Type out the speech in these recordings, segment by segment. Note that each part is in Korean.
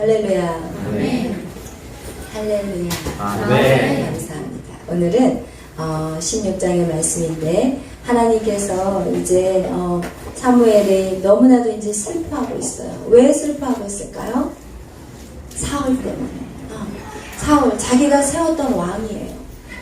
할렐루야. 아멘. 할렐루야. 아멘. 감사합니다. 오늘은 16장의 말씀인데 하나님께서 이제 사무엘이 너무나도 이제 슬퍼하고 있어요. 왜 슬퍼하고 있을까요? 사울 때문에. 사울, 자기가 세웠던 왕이에요.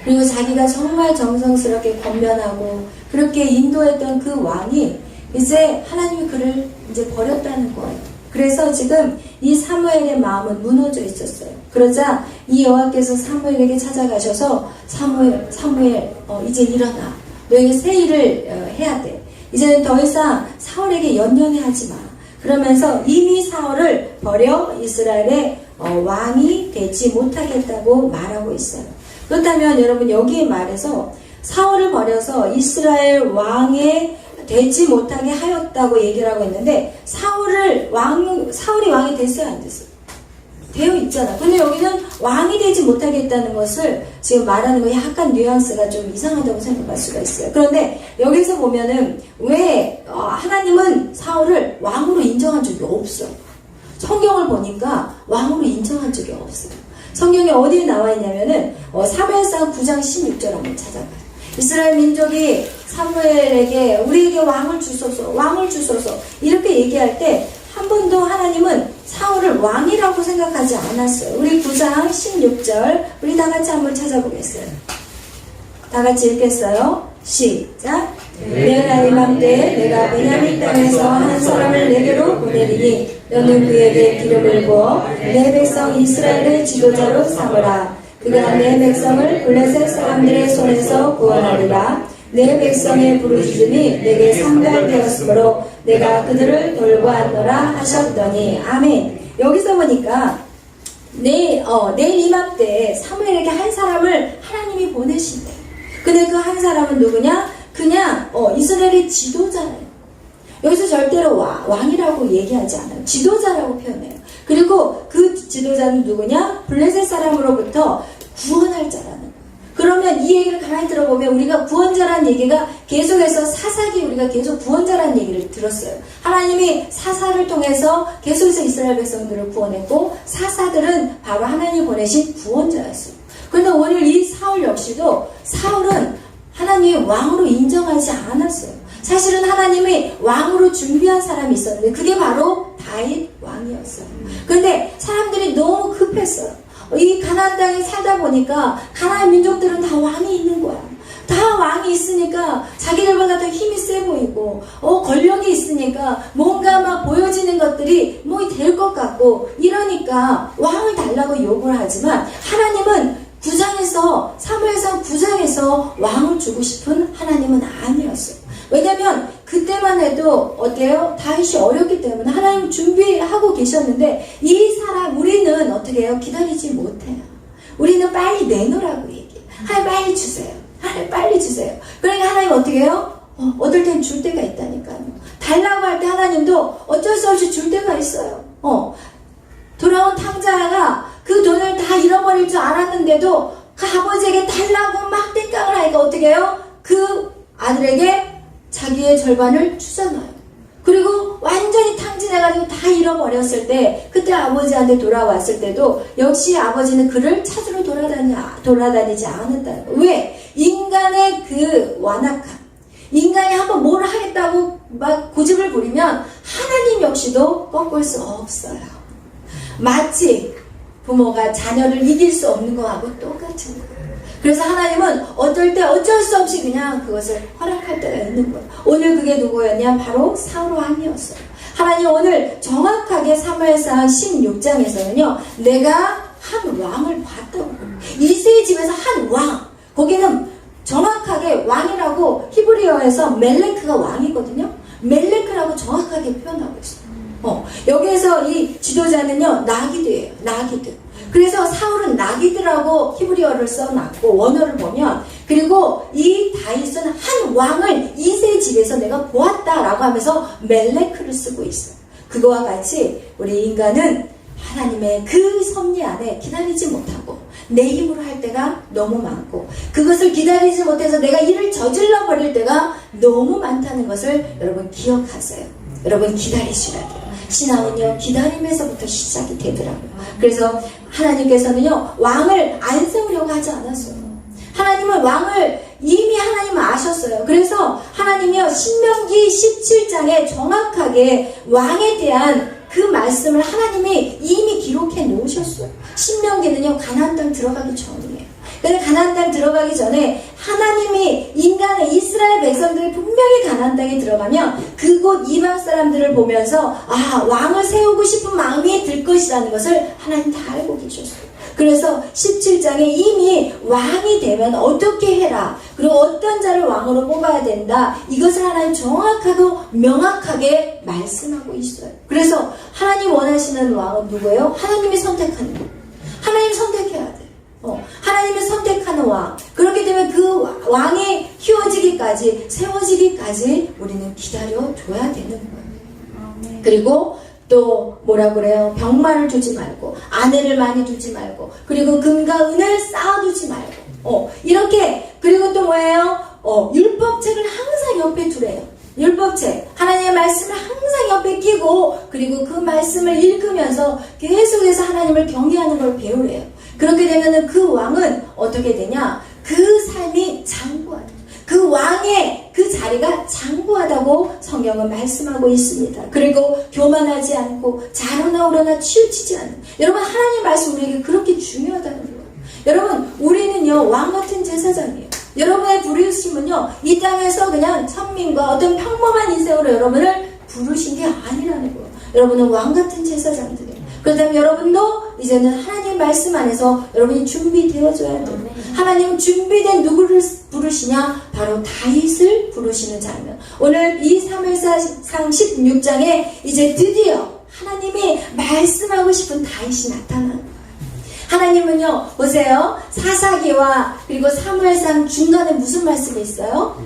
그리고 자기가 정말 정성스럽게 권면하고 그렇게 인도했던 그 왕이 이제 하나님이 그를 이제 버렸다는 거예요. 그래서 지금 이 사무엘의 마음은 무너져 있었어요. 그러자 이 여호와께서 사무엘에게 찾아가셔서 사무엘 이제 일어나. 너에게 새 일을 해야 돼. 이제는 더 이상 사울에게 연연해 하지 마. 그러면서 이미 사울을 버려 이스라엘의 왕이 되지 못하겠다고 말하고 있어요. 그렇다면 여러분 여기에 말해서 사울을 버려서 이스라엘 왕에 되지 못하게 하였다고 얘기를 하고 있는데 사울이 왕이 됐어요, 안 됐어요? 되어 있잖아. 근데 여기는 왕이 되지 못하게 했다는 것을 지금 말하는 거 약간 뉘앙스가 좀 이상하다고 생각할 수가 있어요. 그런데 여기서 보면은 왜 하나님은 사울을 왕으로 인정한 적이 없어. 성경을 보니까 왕으로 인정한 적이 없어요. 성경에 어디에 나와 있냐면은 사무엘상 9장 16절 한번 찾아봐요. 이스라엘 민족이 사무엘에게 우리에게 왕을 주소서 이렇게 얘기할 때 한 번도 하나님은 사울을 왕이라고 생각하지 않았어요. 우리 9장 16절 우리 다 같이 한번 찾아보겠어요. 다 같이 읽겠어요. 시작. 내가 이맘때 내가 베냐민 땅에서 한 사람을 내게로 보내리니 너는 그에게 기름을 부어 내 백성 이스라엘의 지도자로 삼으라. 그가 내 백성을 블레셋 사람들의 손에서 구원하리라. 내 백성의 부르짖음이 내게 상달되었으므로 내가 그들을 돌보았노라 하셨더니 아멘. 여기서 보니까 내일 이맘때 사무엘에게 한 사람을 하나님이 보내신대. 근데 그 한 사람은 누구냐? 그냥 이스라엘의 지도자예요. 여기서 절대로 왕이라고 얘기하지 않아요. 지도자라고 표현해요. 그리고 그 지도자는 누구냐? 블레셋 사람으로부터 구원할 자라는 거예요. 그러면 이 얘기를 가만히 들어보면 우리가 구원자라는 얘기가 계속해서 사사기 우리가 계속 구원자라는 얘기를 들었어요. 하나님이 사사를 통해서 계속해서 이스라엘 백성들을 구원했고 사사들은 바로 하나님이 보내신 구원자였어요. 그런데 오늘 이 사울 역시도 사울은 하나님이 왕으로 인정하지 않았어요. 사실은 하나님이 왕으로 준비한 사람이 있었는데 그게 바로 다윗 왕이었어요. 그런데 사람들이 너무 급했어요. 이 가나안 땅에 살다 보니까 가나안 민족들은 다 왕이 있는 거야. 다 왕이 있으니까 자기들보다 더 힘이 세 보이고 권력이 있으니까 뭔가 막 보여지는 것들이 뭐 될 것 같고 이러니까 왕을 달라고 요구를 하지만 하나님은 사무엘상 9장에서 왕을 주고 싶은 하나님은 아니었어요. 왜냐면 그때만 해도 어때요? 다윗이 어렵기 때문에 하나님 준비하고 계셨는데 우리는 어떻게 해요? 기다리지 못해요. 우리는 빨리 내놓으라고 얘기해요. 하나님 빨리 주세요. 하나님 빨리 주세요. 그러니까 하나님 어떻게 해요? 얻을 땐 줄 때가 있다니까요. 달라고 할 때 하나님도 어쩔 수 없이 줄 때가 있어요. 돌아온 탕자가 그 돈을 다 잃어버릴 줄 알았는데도 그 아버지에게 달라고 막 땡깡을 하니까 어떻게 해요? 그 아들에게 자기의 절반을 주잖아요. 그리고 완전히 탕진해가지고 다 잃어버렸을 때 그때 아버지한테 돌아왔을 때도 역시 아버지는 그를 찾으러 돌아다니지 않았다는 거예요. 왜? 인간의 그 완악함, 인간이 한번 뭘 하겠다고 막 고집을 부리면 하나님 역시도 꺾을 수 없어요. 마치 부모가 자녀를 이길 수 없는 거하고 똑같은 거예요. 그래서 하나님은 어떨 때 어쩔 수 없이 그냥 그것을 허락할 때가 있는 거예요. 오늘 그게 누구였냐? 바로 사울 왕이었어요. 하나님 오늘 정확하게 사무엘상 16장에서는요. 내가 한 왕을 봤다고. 이새의 집에서 한 왕. 거기는 정확하게 왕이라고 히브리어에서 멜레크가 왕이거든요. 멜레크라고 정확하게 표현하고 있어요. 여기에서 이 지도자는요. 나기드예요. 나기드. 그래서 사울은 나기드라고 히브리어를 써놨고 원어를 보면 그리고 이 다윗은 한 왕을 이새의 집에서 내가 보았다라고 하면서 멜레크를 쓰고 있어요. 그거와 같이 우리 인간은 하나님의 그 섭리 안에 기다리지 못하고 내 힘으로 할 때가 너무 많고 그것을 기다리지 못해서 내가 일을 저질러 버릴 때가 너무 많다는 것을 여러분 기억하세요. 여러분 기다리셔야 돼요. 신앙은요 기다림에서부터 시작이 되더라고요. 그래서 하나님께서는요 왕을 안 세우려고 하지 않았어요. 하나님은 왕을 이미 하나님은 아셨어요. 그래서 하나님이요 신명기 17장에 정확하게 왕에 대한 그 말씀을 하나님이 이미 기록해 놓으셨어요. 신명기는요 가나안 땅 들어가기 전이에요. 근데 가나안 땅 들어가기 전에 하나님이 인간의 이스라엘 백성들이 분명히 가나안 땅에 들어가면 그곳 이방 사람들을 보면서 아 왕을 세우고 싶은 마음이 들 것이라는 것을 하나님 다 알고 계셨어요. 그래서 17장에 이미 왕이 되면 어떻게 해라, 그리고 어떤 자를 왕으로 뽑아야 된다, 이것을 하나님 정확하고 명확하게 말씀하고 있어요. 그래서 하나님 원하시는 왕은 누구예요? 하나님이 선택하는 거예요. 하나님 선택해야 돼. 하나님이 선택하는 왕. 그렇게 되면 그 왕이 키워지기까지, 세워지기까지 우리는 기다려줘야 되는 거예요. 그리고 또 뭐라 그래요? 병마를 두지 말고, 아내를 많이 두지 말고, 그리고 금과 은을 쌓아두지 말고, 이렇게. 그리고 또 뭐예요? 율법책을 항상 옆에 두래요. 율법책, 하나님의 말씀을 항상 옆에 끼고, 그리고 그 말씀을 읽으면서 계속해서 하나님을 경외하는 걸 배우래요. 그렇게 되면은 그 왕은 어떻게 되냐? 그 삶이 장구하다. 그 왕의 그 자리가 장구하다고 성경은 말씀하고 있습니다. 그리고 교만하지 않고 자로나 우러나 치우치지 않는. 여러분 하나님 말씀 우리에게 그렇게 중요하다는 거예요. 여러분 우리는요 왕 같은 제사장이에요. 여러분의 부르심은요 이 땅에서 그냥 천민과 어떤 평범한 인생으로 여러분을 부르신 게 아니라는 거예요. 여러분은 왕 같은 제사장들이에요. 그렇다면 여러분도 이제는 하나님 말씀 안에서 여러분이 준비되어져야 돼요. 하나님은 준비된 누구를 부르시냐? 바로 다윗을 부르시는 장면. 오늘 이 사무엘상 16장에 이제 드디어 하나님이 말씀하고 싶은 다윗이 나타나는 거예요. 하나님은요 보세요, 사사기와 그리고 사무엘상 중간에 무슨 말씀이 있어요?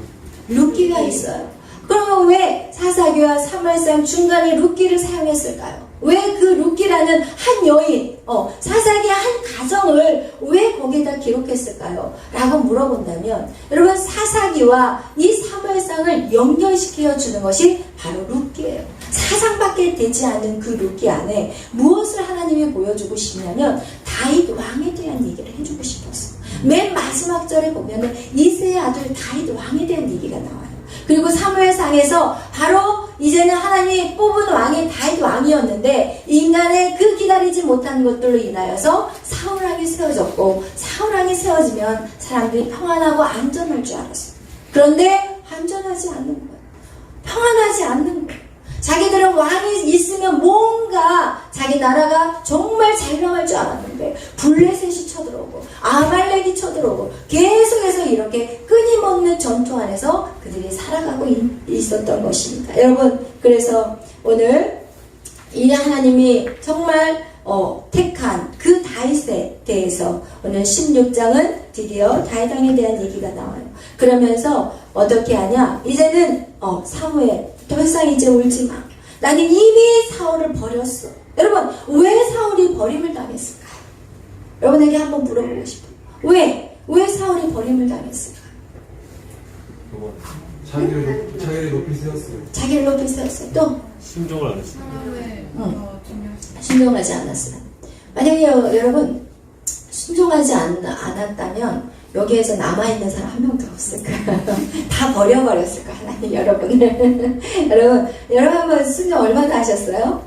룻기가 있어요. 그러면 왜 사사기와 사무엘상 중간에 룻기를 사용했을까요? 왜 그 룻기라는 한 여인, 사사기의 한 가정을 왜 거기다 기록했을까요? 라고 물어본다면, 여러분 사사기와 이 사무엘상을 연결시켜 주는 것이 바로 룻기예요. 사상밖에 되지 않은 그 룻기 안에 무엇을 하나님이 보여주고 싶냐면 다윗 왕에 대한 얘기를 해주고 싶었어요. 맨 마지막 절에 보면은 이새의 아들 다윗 왕에 대한 얘기가 나와요. 그리고 사무엘상에서 바로 이제는 하나님이 뽑은 왕이 다윗 왕이었는데 인간의 그 기다리지 못한 것들로 인하여서 사울왕이 세워졌고, 사울왕이 세워지면 사람들이 평안하고 안전할 줄 알았어요. 그런데 안전하지 않는 거예요. 평안하지 않는 거예요. 자기들은 왕이 있으면 뭔가 자기 나라가 정말 잘 나갈 줄 알았는데 블레셋이 쳐들어오고 아말렉이 쳐들어오고 계속해서 이렇게 끊임없는 전투 안에서 그들이 살아가고 있었던 것입니다. 여러분, 그래서 오늘 이 하나님이 정말 택한 그 다윗에 대해서 오늘 16장은 드디어 다윗 왕에 대한 얘기가 나와요. 그러면서 어떻게 하냐? 이제는 사무엘 더 이상 이제 울지 마. 나는 이미 사울을 버렸어. 여러분, 왜 사울이 버림을 당했을까요? 여러분에게 한번 물어보고 싶어요. 왜 사울이 버림을 당했을까요? 자기를 높이 세웠어요. 자기를 높이 세웠어요. 또? 순종을 안 했어요. 순종하지 않았어요. 만약에 여러분 순종하지 않았다면 여기에서 남아있는 사람 한 명도 없을까요? 다 버려버렸을까 하나님 여러분을. 여러분 한번 순종 얼마나 하셨어요?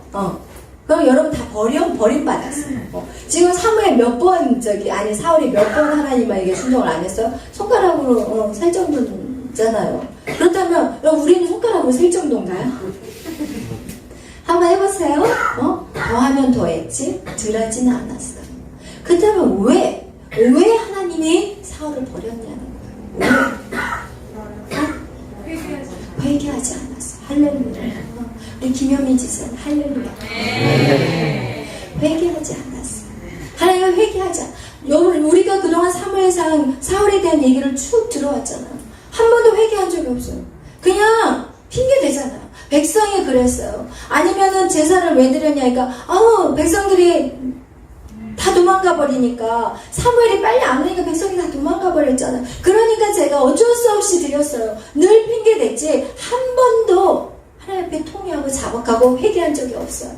그럼 여러분 다 버림받았어요. 지금 사무엘 몇 번 사울이 몇 번 하나님에게 순종을 안 했어요? 손가락으로 셀 정도잖아요. 그렇다면 우리는 손가락으로 셀 정도인가요? 한번 해보세요. 더하면 더했지 덜하지는 않았어요. 그렇다면 왜 하나님이 사울을 버렸냐는 거예요. 왜? 회개하지 않았어. 할렐루야. 우리 김현미 지사는 할렐루야. 회개하지 않았어. 하나님은 회개하지 않았어. 여러분, 우리가 그동안 사무엘상 사울에 대한 얘기를 쭉 들어왔잖아요. 한 번도 회개한 적이 없어요. 그냥 핑계 대잖아요. 백성이 그랬어요. 아니면은 제사를 왜 드렸냐니까 백성들이 다 도망가 버리니까, 사무엘이 빨리 안 오니까 백성이 다 도망가 버렸잖아요. 그러니까 제가 어쩔 수 없이 드렸어요. 늘 핑계 댔지 한 번도 하나님 앞에 통회하고 자복하고 회개한 적이 없어요.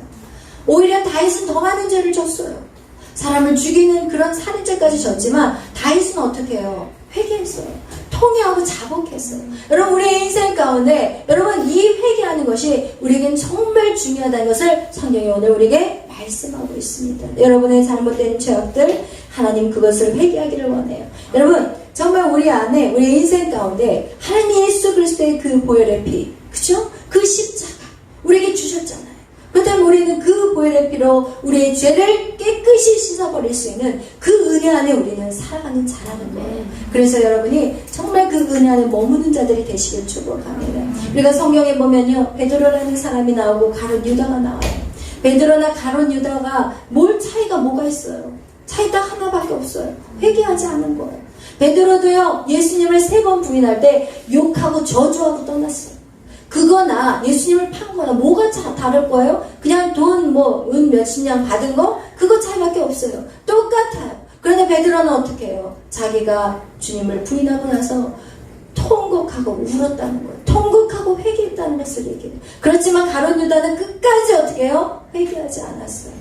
오히려 다윗은 더 많은 죄를 졌어요. 사람을 죽이는 그런 살인죄까지 졌지만 다윗은 어떻게 해요? 회개했어요. 통회하고 자복했어요. 여러분, 우리의 인생 가운데 여러분, 이 회개하는 것이 우리에겐 정말 중요하다는 것을 성경이 오늘 우리에게 말씀하고 있습니다. 여러분의 잘못된 죄악들, 하나님 그것을 회개하기를 원해요. 여러분, 정말 우리 안에, 우리 인생 가운데 하나님 예수 그리스도의 그 보혈의 피, 그죠? 그 십자가 우리에게 주셨잖아요. 그렇다면 우리는 그 보혈의 피로 우리의 죄를 깨끗이 씻어버릴 수 있는 그 은혜 안에 우리는 살아가는 자라는 거예요. 그래서 여러분이 정말 그 은혜 안에 머무는 자들이 되시길 축복합니다. 우리가 성경에 보면요, 베드로라는 사람이 나오고 가룟 유다가 나와요. 베드로나 가룟 유다가 차이가 뭐가 있어요? 차이 딱 하나밖에 없어요. 회개하지 않은 거예요. 베드로도요, 예수님을 3번 부인할 때 욕하고 저주하고 떠났어요. 그거나 예수님을 판 거나 뭐가 다를 거예요? 그냥 돈 은 몇십 냥 받은 거? 그거 차이밖에 없어요. 똑같아요. 그런데 베드로는 어떻게 해요? 자기가 주님을 부인하고 나서 통곡하고 울었다는 거예요. 통곡하고 회개했다는 것을 얘기해요. 그렇지만 가룟 유다는 끝까지 어떻게 해요? 회개하지 않았어요.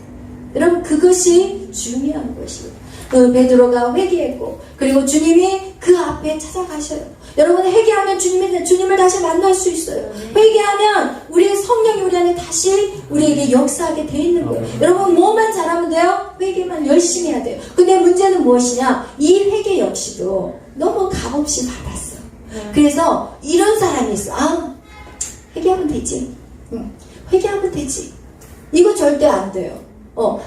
여러분, 그것이 중요한 것이에요. 베드로가 회개했고, 그리고 주님이 그 앞에 찾아가셔요. 여러분, 회개하면 주님을 다시 만날 수 있어요. 회개하면 우리의 성령이 우리 안에 다시 우리에게 역사하게 돼 있는 거예요. 여러분, 뭐만 잘하면 돼요? 회개만 열심히 해야 돼요. 근데 문제는 무엇이냐? 이 회개 역시도 너무 값없이 받았어. 그래서 이런 사람이 있어. 회개하면 되지. 회개하면 되지. 이거 절대 안 돼요.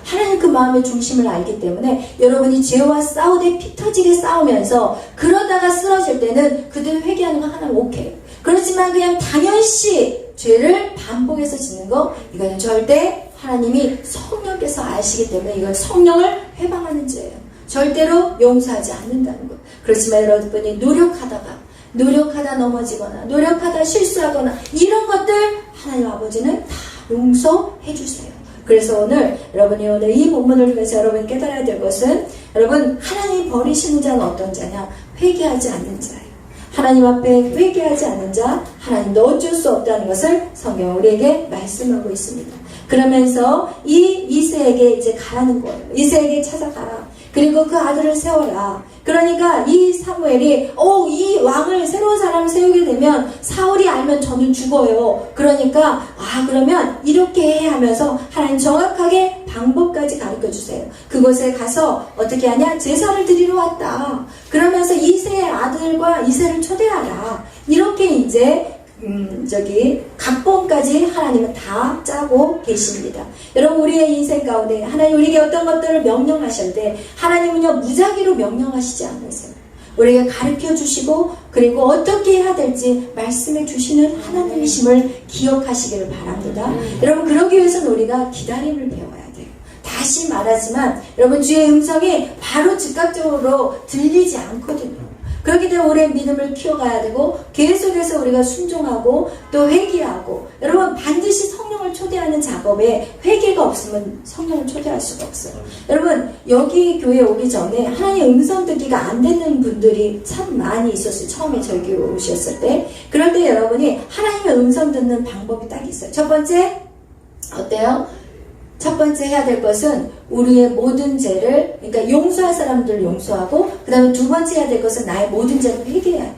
하나님 그 마음의 중심을 알기 때문에 여러분이 죄와 싸우되 피 터지게 싸우면서 그러다가 쓰러질 때는 그들 회개하는 거 하나 오케이. 그렇지만 그냥 당연시 죄를 반복해서 짓는 거, 이거는 절대 하나님이 성령께서 아시기 때문에 이건 성령을 해방하는 죄예요. 절대로 용서하지 않는다는 거. 그렇지만 여러분이 노력하다 넘어지거나 노력하다 실수하거나 이런 것들 하나님 아버지는 다 용서해 주세요. 그래서 여러분이 오늘 이 본문을 통해서 여러분이 깨달아야 될 것은, 여러분, 하나님이 버리시는 자는 어떤 자냐? 회개하지 않는 자예요. 하나님 앞에 회개하지 않는 자, 하나님도 어쩔 수 없다는 것을 성경 우리에게 말씀하고 있습니다. 그러면서 이 이새에게 이제 가라는 거예요. 이새에게 찾아가라. 그리고 그 아들을 세워라. 그러니까 이 사무엘이 이 왕을 새로운 사람을 세우게 되면 사울이 알면 저는 죽어요. 그러니까 그러면 이렇게 해 하면서 하나님 정확하게 방법까지 가르쳐 주세요. 그곳에 가서 어떻게 하냐? 제사를 드리러 왔다. 그러면서 이새의 아들과 이새를 초대하라. 이렇게 이제 각본까지 하나님은 다 짜고 계십니다. 여러분, 우리의 인생 가운데 하나님 우리에게 어떤 것들을 명령하실 때 하나님은요, 무작위로 명령하시지 않으세요. 우리에게 가르쳐 주시고, 그리고 어떻게 해야 될지 말씀해 주시는 하나님이심을 기억하시기를 바랍니다. 여러분, 그러기 위해서는 우리가 기다림을 배워야 돼요. 다시 말하지만 여러분, 주의 음성이 바로 즉각적으로 들리지 않거든요. 그렇기 때문에 우리의 믿음을 키워가야 되고, 계속해서 우리가 순종하고 또 회개하고, 여러분, 반드시 성령을 초대하는 작업에 회개가 없으면 성령을 초대할 수가 없어요. 여러분, 여기 교회 오기 전에 하나님 음성 듣기가 안 되는 분들이 참 많이 있었어요. 처음에 저희 교회 오셨을 때. 그럴 때 여러분이 하나님의 음성 듣는 방법이 딱 있어요. 첫 번째, 어때요? 첫 번째 해야 될 것은 우리의 모든 죄를, 그러니까 용서할 사람들 용서하고, 그 다음에 두 번째 해야 될 것은 나의 모든 죄를 회개해야 돼요.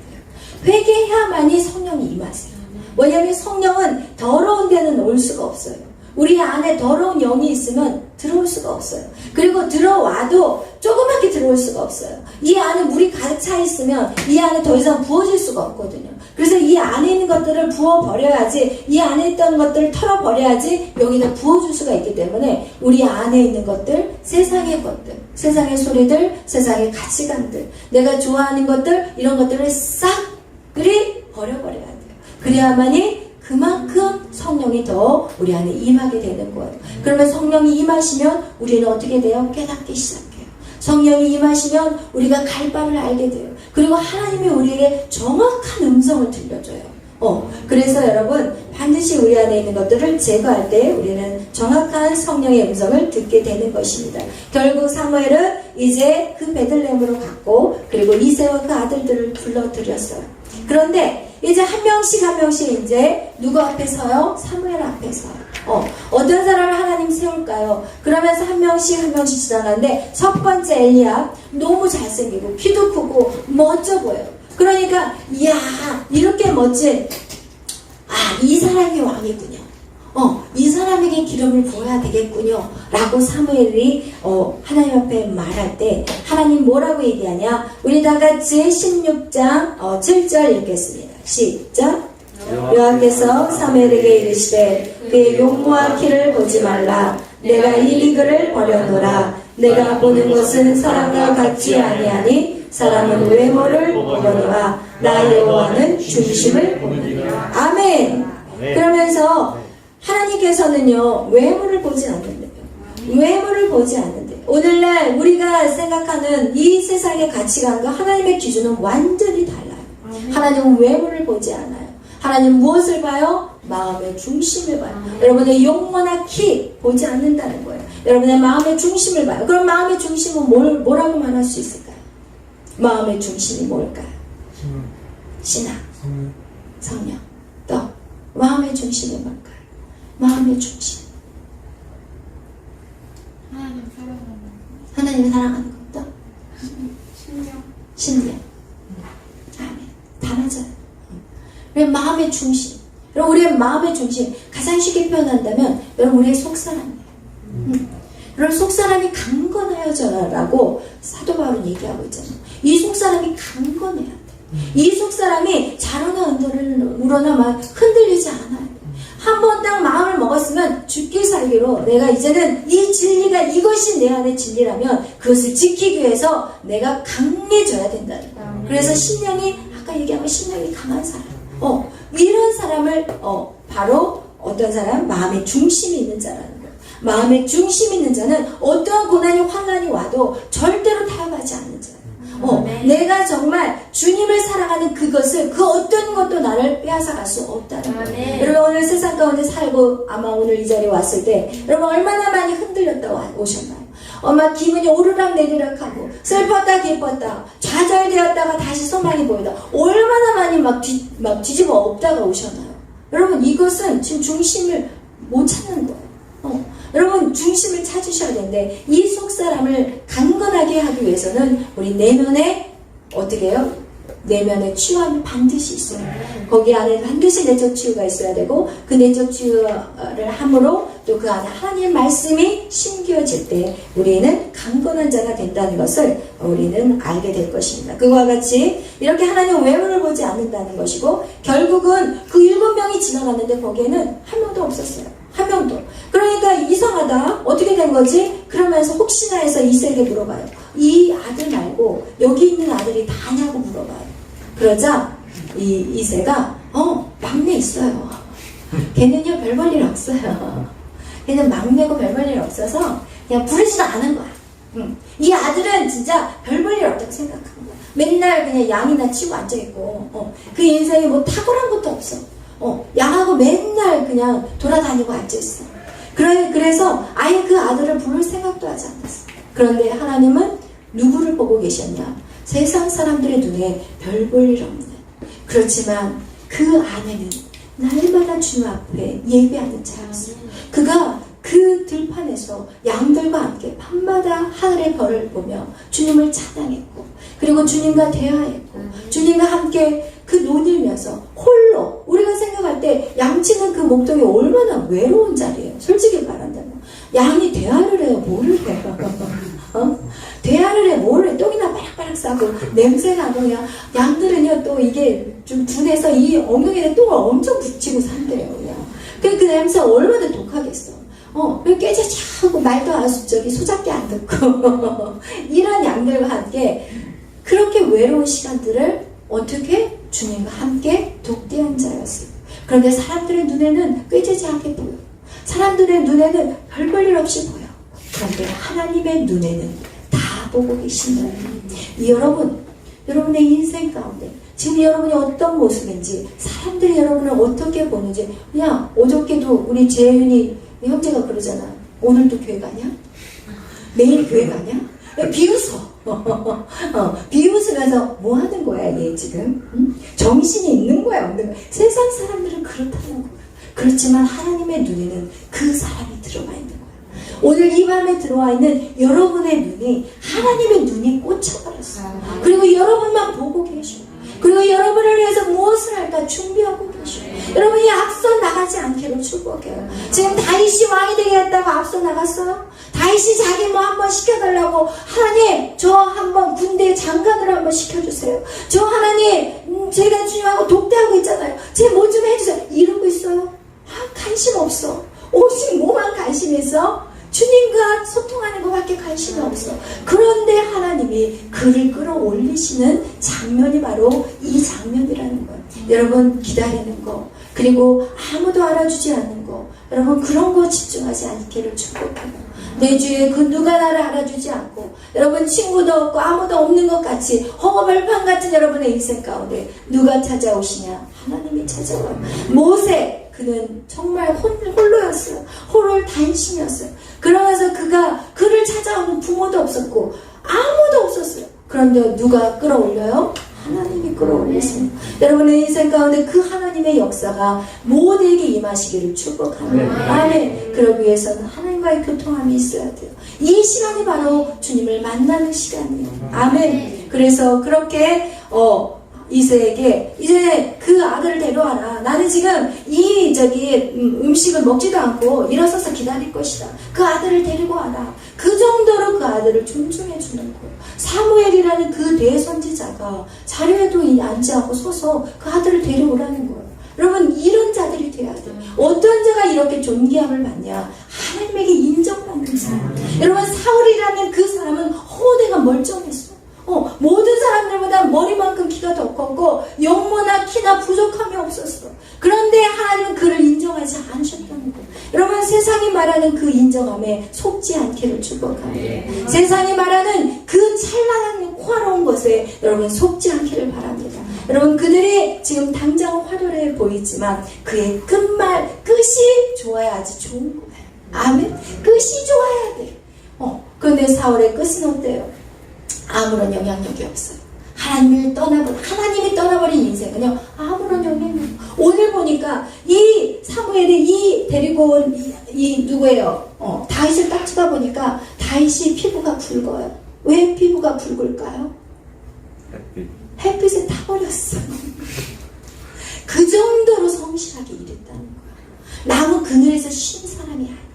회개해야만이 성령이 임하세요. 왜냐하면 성령은 더러운 데는 올 수가 없어요. 우리 안에 더러운 영이 있으면 들어올 수가 없어요. 그리고 들어와도 조그맣게 들어올 수가 없어요. 이 안에 물이 가득 차 있으면 이 안에 더 이상 부어질 수가 없거든요. 그래서 이 안에 있는 것들을 부어버려야지, 이 안에 있던 것들을 털어버려야지 여기다 부어줄 수가 있기 때문에 우리 안에 있는 것들, 세상의 것들, 세상의 소리들, 세상의 가치관들, 내가 좋아하는 것들, 이런 것들을 싹 버려버려야 돼요. 그래야만이 그만큼 성령이 더 우리 안에 임하게 되는 거예요. 그러면 성령이 임하시면 우리는 어떻게 돼요? 깨닫기 시작해요. 성령이 임하시면 우리가 갈 바를 알게 돼요. 그리고 하나님이 우리에게 정확한 음성을 들려줘요. 그래서 여러분, 반드시 우리 안에 있는 것들을 제거할 때 우리는 정확한 성령의 음성을 듣게 되는 것입니다. 결국 사무엘은 이제 그 베들레헴으로 갔고, 그리고 이새와 그 아들들을 불러들였어요. 그런데 이제 한 명씩 이제 누구 앞에 서요? 사무엘 앞에 서요. 어떤 사람을 하나님 세울까요? 그러면서 한 명씩 지나가는데 첫 번째 엘리압 너무 잘생기고 키도 크고 멋져 보여요. 그러니까 이야 이렇게 멋진 이 사람이 왕이군요. 이 사람에게 기름을 부어야 되겠군요. 라고 사무엘이 하나님 앞에 말할 때 하나님 뭐라고 얘기하냐? 우리 다 같이 16장 7절 읽겠습니다. 시작. 여호와께서 사무엘에게 이르시되 그의 용모와 키를 보지 말라. 내가 이 이글을 버려놓으라. 내가 보는 것은 사람과 같지 아니하니 사람은 외모를 보거니와 나 여호와는 중심을 보느니라. 아멘. 그러면서 하나님께서는요 외모를 보지 않는데요. 외모를 보지 않는데 오늘날 우리가 생각하는 이 세상의 가치관과 하나님의 기준은 완전히 달라요. 하나님은 외모를 보지 않아요. 하나님 무엇을 봐요? 마음의 중심을 봐요. 여러분의 용모나 키 보지 않는다는 거예요. 여러분의 마음의 중심을 봐요. 그럼 마음의 중심은 뭐라고 말할 수 있을까요? 마음의 중심이 뭘까요? 신앙, 성령. 또 마음의 중심이 뭘까요? 마음의 중심. 하나님 사랑하는 것도 신령. 아멘. 다 맞아요. 마음의 중심. 여러분 우리의 마음의 중심 가장 쉽게 표현한다면 여러분 우리의 속사람이에요. 여러분 속사람이 강건하여져라라고 사도 바울은 얘기하고 있잖아요. 이 속사람이 강건해야 돼. 이 속사람이 자로나 우러나 막 흔들리지 않아야 돼. 한 번 딱 마음을 먹었으면 죽기 살기로 내가 이제는 이 진리가 이것이 내 안의 진리라면 그것을 지키기 위해서 내가 강해져야 된다는 거예요. 그래서 신령이 아까 얘기한 거 신령이 강한 사람. 이런 사람을 바로 어떤 사람? 마음의 중심이 있는 자라는 거예요. 마음의 중심이 있는 자는 어떠한 고난이 환난이 와도 절대로 타협하지 않는 자. 내가 정말 주님을 사랑하는 그것을 그 어떤 것도 나를 빼앗아갈 수 없다는 거예요. 여러분 오늘 세상 가운데 살고 아마 오늘 이 자리에 왔을 때 여러분 얼마나 많이 흔들렸다 오셨나요? 막 기분이 오르락내리락하고 슬펐다 기뻤다 좌절되었다가 다시 소망이 보이다 얼마나 많이 막 뒤집어 엎다가 오셨나요? 여러분 이것은 지금 중심을 못 찾는 거예요. 여러분 중심을 찾으셔야 되는데 이 속사람을 강건하게 하기 위해서는 우리 내면에 어떻게 해요? 내면의 치유함이 반드시 있어요. 거기 안에 반드시 내적 치유가 있어야 되고 그 내적 치유를 함으로 또 그 안에 하나님의 말씀이 심겨질 때 우리는 강건한 자가 된다는 것을 우리는 알게 될 것입니다. 그와 같이 이렇게 하나님 외모를 보지 않는다는 것이고 결국은 그 7명이 지나갔는데 거기에는 한 명도 없었어요. 한 명도. 그러니까 이상하다. 어떻게 된 거지? 그러면서 혹시나 해서 이세에게 물어봐요. 이 아들 말고 여기 있는 아들이 다냐고 물어봐요. 그러자 이세가 막내 있어요. 걔는요 별 볼 일 없어요. 걔는 막내고 별 볼 일 없어서 그냥 부르지도 않은 거야. 이 아들은 진짜 별 볼 일 없다고 생각한 거야. 맨날 그냥 양이나 치고 앉아있고 그 인생에 뭐 탁월한 것도 없어. 양하고 맨날 그냥 돌아다니고 앉아있어. 그래서 아예 그 아들을 부를 생각도 하지 않았어. 그런데 하나님은 누구를 보고 계셨냐? 세상 사람들의 눈에 별 볼 일 없는. 그렇지만 그 안에는 날마다 주님 앞에 예배하는 자였어요. 그가 그 들판에서 양들과 함께 밤마다 하늘의 별을 보며 주님을 찬양했고 그리고 주님과 대화했고 주님과 함께 그 논일면서 홀로 우리가 생각할 때 양치는 그 목동이 얼마나 외로운 자리예요. 솔직히 말한다면 양이 대화를 해요. 뭐를 해요? 대화를 해. 뭐를 해. 똥이나 바락바락 싸고 냄새가 그냥 양들은요 또 이게 좀 둔해서 이 엉덩이에 똥을 엄청 붙이고 산대요. 그냥. 그 냄새가 얼마나 독하겠어. 깨재자하고 말도 안 하고 저기 소잡게 안 듣고 이런 양들과 함께 그렇게 외로운 시간들을 어떻게 주님과 함께 독대한 자였어요. 그런데 사람들의 눈에는 꾀지지하게 보여. 사람들의 눈에는 별 볼 일 없이 보여. 그런데 하나님의 눈에는 다 보고 계신다. 여러분의 인생 가운데 지금 여러분이 어떤 모습인지 사람들이 여러분을 어떻게 보는지 그냥 어저께도 우리 재윤이 형제가 그러잖아. 오늘도 교회 가냐? 매일 교회 가냐? 비웃어. 비웃으면서 뭐 하는 거야 얘 지금? 응? 정신이 있는 거야 없는 거야? 세상 사람들은 그렇다는 거야. 그렇지만 하나님의 눈에는 그 사람이 들어가 있는 거야. 오늘 이 밤에 들어와 있는 여러분의 눈이 하나님의 눈이 꽂혀버렸어요. 그리고 여러분만 보고 계셔. 그리고 여러분을 위해서 무엇을 할까 준비하고 계셔. 여러분이 앞서 나가지 않기를 축복해요. 지금 다윗이 왕이 되겠다고 앞서 나갔어요? 다윗이 자기 뭐 한번 시켜달라고 하나님 저 한번 군대 장관으로 한번 시켜주세요. 저 하나님 제가 주님하고 독대하고 있잖아요. 제 뭐 좀 해주세요. 이러고 있어요? 관심 없어. 오직 뭐만 관심 있어? 주님과 소통하는 것밖에 관심이 없어. 그런데 하나님이 그를 끌어올리시는 장면이 바로 이 장면이라는 거예요. 여러분 기다리는 거 그리고 아무도 알아주지 않는 거 여러분 그런 거 집중하지 않기를 축복해요. 내 주위에 그 누가 나를 알아주지 않고 여러분 친구도 없고 아무도 없는 것 같이 허거벌판 같은 여러분의 인생 가운데 누가 찾아오시냐? 하나님이 찾아와요. 모세 그는 정말 홀로였어요. 홀로 단신이었어요. 그러면서 그를 찾아오는 부모도 없었고 아무도 없었어요. 그런데 누가 끌어올려요? 하나님이 끌어올렸어요. 여러분의 인생 가운데 그 하나님의 역사가 모두에게 임하시기를 축복합니다. 아멘. 그러기 위해서는 하나님과의 교통함이 있어야 돼요. 이 시간이 바로 주님을 만나는 시간이에요. 아멘. 그래서 그렇게 이세에게 이제 그 아들을 데려와라. 나는 지금 음식을 먹지도 않고 일어서서 기다릴 것이다. 그 아들을 데리고 와라. 그 정도로 그 아들을 존중해 주는 거예요. 사무엘이라는 그 대선지자가 자리에도 앉지 않고 서서 그 아들을 데려오라는 거예요. 여러분 이런 자들이 돼야 돼요. 어떤 자가 이렇게 존귀함을 받냐? 하나님에게 인정받는 사람. 여러분 사울이라는 그 사람은 허대가 멀쩡했어. 모든 사람들보다 머리만큼 키가 더 컸고 영모나 키나 부족함이 없었어. 그런데 하나님은 그를 인정하지 않으셨다는 거예요. 여러분 세상이 말하는 그 인정함에 속지 않기를 축복합니다. 세상이 말하는 그 찬란한 화려한 것에 여러분 속지 않기를 바랍니다. 여러분 그들이 지금 당장 화려해 보이지만 그의 끝이 좋아야 아주 좋은 거예요. 아멘. 끝이 좋아야 돼. 그런데 사울의 끝은 어때요? 아무런 영향력이 없어요. 하나님이 떠나버린 인생은요 아무런 영향력. 오늘 보니까 이 사무엘이 데리고 온 이 누구예요? 다윗을 딱 쳐다보니까 다윗이 피부가 붉어요. 왜 피부가 붉을까요? 햇빛에 타버렸어. 그 정도로 성실하게 일했다는 거야. 나무 그늘에서 쉰 사람이 아니야.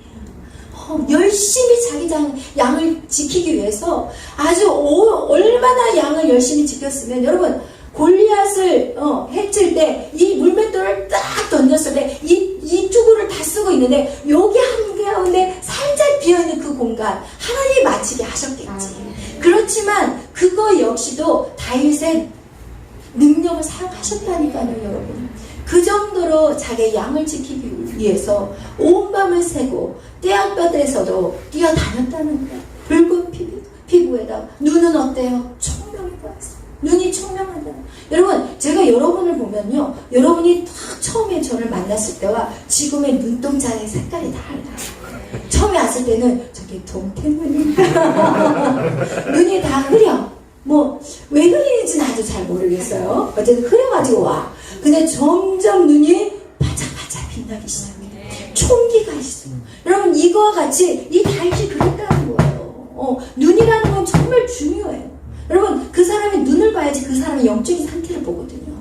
열심히 자기 양을 지키기 위해서 아주 얼마나 양을 열심히 지켰으면 여러분 골리앗을 해칠 때 이 물맷돌을 딱 던졌을 때 이 투구를 다 쓰고 있는데 여기 한가운데 살짝 비어있는 그 공간 하나님이 마치게 하셨겠지. 그렇지만 그거 역시도 다윗의 능력을 사용하셨다니까요 여러분. 그 정도로 자기의 양을 지키기 위해서 온 밤을 새고 떼약볕에서도 뛰어다녔다는 거예요. 붉은 피부에다 눈은 어때요? 총명해 보였어요. 눈이 총명하다. 여러분 제가 여러분을 보면요 여러분이 딱 처음에 저를 만났을 때와 지금의 눈동자의 색깔이 달라요. 처음에 왔을 때는 저기 동태눈이 눈이 다 흐려. 왜 흐리는지 나도 잘 모르겠어요. 어쨌든 흐려가지고 와. 근데 점점 눈이 바짝바짝 빛나기 시작해요. 총기가 있어. 여러분 이거와 같이 이 다윗이 그랬다는 거예요. 눈이라는 건 정말 중요해요. 여러분 그 사람이 눈을 봐야지 그 사람의 영적인 상태를 보거든요.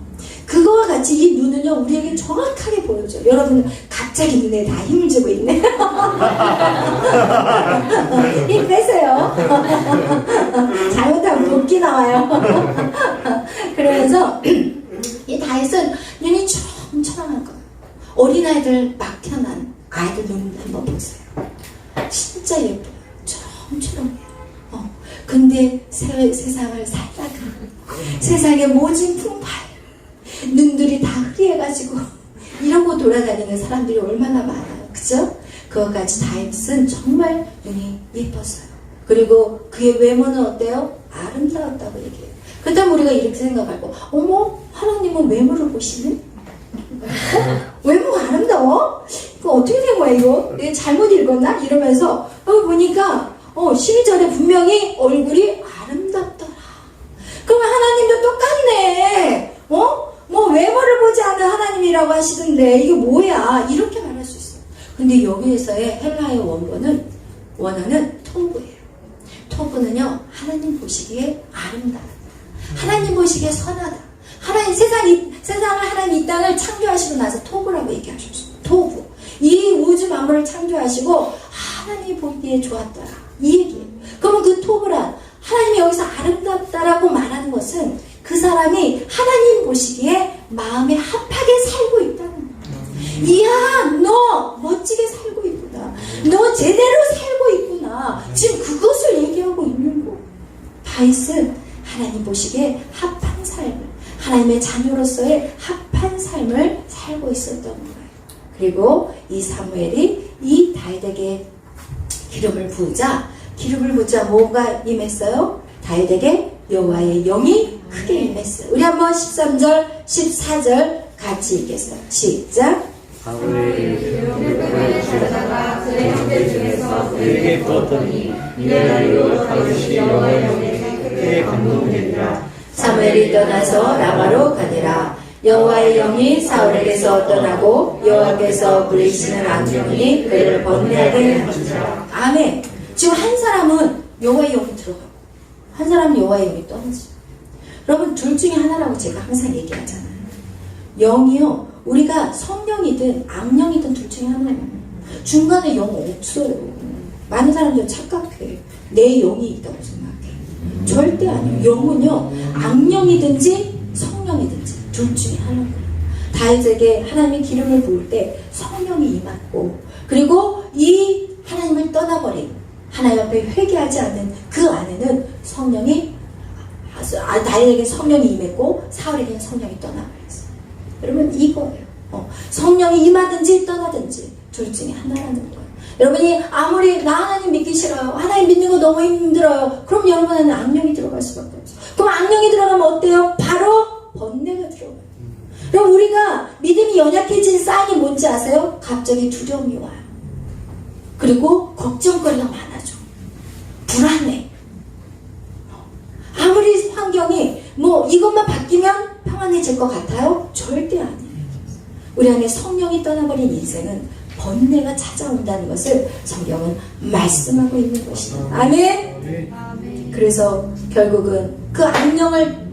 그거와 같이 이 눈은요 우리에게 정확하게 보여줘요. 여러분 갑자기 눈에 다 힘을 주고 있네. 힘 빼세요. 잘못하면 붓기 나와요. 그러면서 이 다윗은 눈이 초롱초롱한 거예요. 어린아이들 막 태어난 아이들 눈 한번 보세요. 진짜 예뻐요. 초롱초롱해요. 근데 세상을 살다가 세상의 모진 풍파 눈들이 다 흐리해가지고 이러고 돌아다니는 사람들이 얼마나 많아요. 그죠? 그것까지 다윗은 정말 눈이 예뻤어요. 그리고 그의 외모는 어때요? 아름다웠다고 얘기해요. 그렇다면 우리가 이렇게 생각하고 하나님은 외모를 보시네? 외모가 아름다워? 이거 어떻게 된 거야 이거? 내가 잘못 읽었나? 이러면서 보니까 12절에 분명히 얼굴이 아름답더라. 그러면 하나님도 똑같네. 뭐 외모를 보지 않는 하나님이라고 하시던데 이게 뭐야? 이렇게 말할 수 있어요. 근데 여기에서의 헬라의 원어는 토브예요. 토브는요, 하나님 보시기에 아름다다. 하나님 보시기에 선하다. 하나님 세상을 하나님 이 땅을 창조하시고 나서 토브라고 얘기하셨어요. 토브. 이 우주 만물을 창조하시고 하나님이 보기에 좋았더라. 이 얘기예요. 그러면 그 토브란 하나님이 여기서 아름답다라고 말하는 것은 그 사람이 하나님 보시기에 마음에 합하게 살고 있다는 거예요. 이야, 너 멋지게 살고 있구나. 너 제대로 살고 있구나. 지금 그것을 얘기하고 있는 거. 다윗은 하나님 보시기에 합한 삶을, 하나님의 자녀로서의 합한 삶을 살고 있었던 거예요. 그리고 이 사무엘이 이 다윗에게 기름을 부으자 뭐가 임했어요? 다윗에게 여호와의 영이 크게 임했어요. 우리 한번 13절, 14절 같이 읽겠어요. 시작. 사무엘이 기름을 주다가 그의 형제 중에서 그에게 부었더니 이내 날로 다윗이 여호와의 영에 크게 감동되니라. 사무엘이 떠나서 라마로 가니라. 여호와의 영이 사울에게서 떠나고 여호와께서 부리시는 악령이 그를 번뇌하게 하시니라. 아멘. 지금 한 사람은 여호와의 영이 들어가고 한 사람은 여호와의 영이 떠나죠. 여러분, 둘 중에 하나라고 제가 항상 얘기하잖아요. 영이요, 우리가 성령이든 악령이든 둘 중에 하나예요. 중간에 영 없어요. 많은 사람들은 착각해. 내 영이 있다고 생각해. 절대 아니에요. 영은요, 악령이든지 성령이든지 둘 중에 하나예요. 다윗에게 하나님의 기름을 부을 때 성령이 임했고, 그리고 이 하나님을 떠나버린 하나님 앞에 회개하지 않는 그 안에는 성령이, 다윗에게 성령이 임했고 사울에게는 성령이 떠나버렸어요. 여러분, 이거예요. 성령이 임하든지 떠나든지 둘 중에 하나라는 거예요. 여러분이 아무리 나 하나님 믿기 싫어요, 하나님 믿는 거 너무 힘들어요, 그럼 여러분은 악령이 들어갈 수밖에 없어요. 그럼 악령이 들어가면 어때요? 바로 번뇌가 들어가요. 그럼 우리가 믿음이 연약해진 사인이 뭔지 아세요? 갑자기 두려움이 와요. 그리고 걱정거리가 많아져. 불안해. 아무리 환경이 이것만 바뀌면 평안해질 것 같아요? 절대 아니에요. 우리 안에 성령이 떠나버린 인생은 번뇌가 찾아온다는 것을 성경은 말씀하고 있는 것이다. 아멘? 그래서 결국은 그 악령을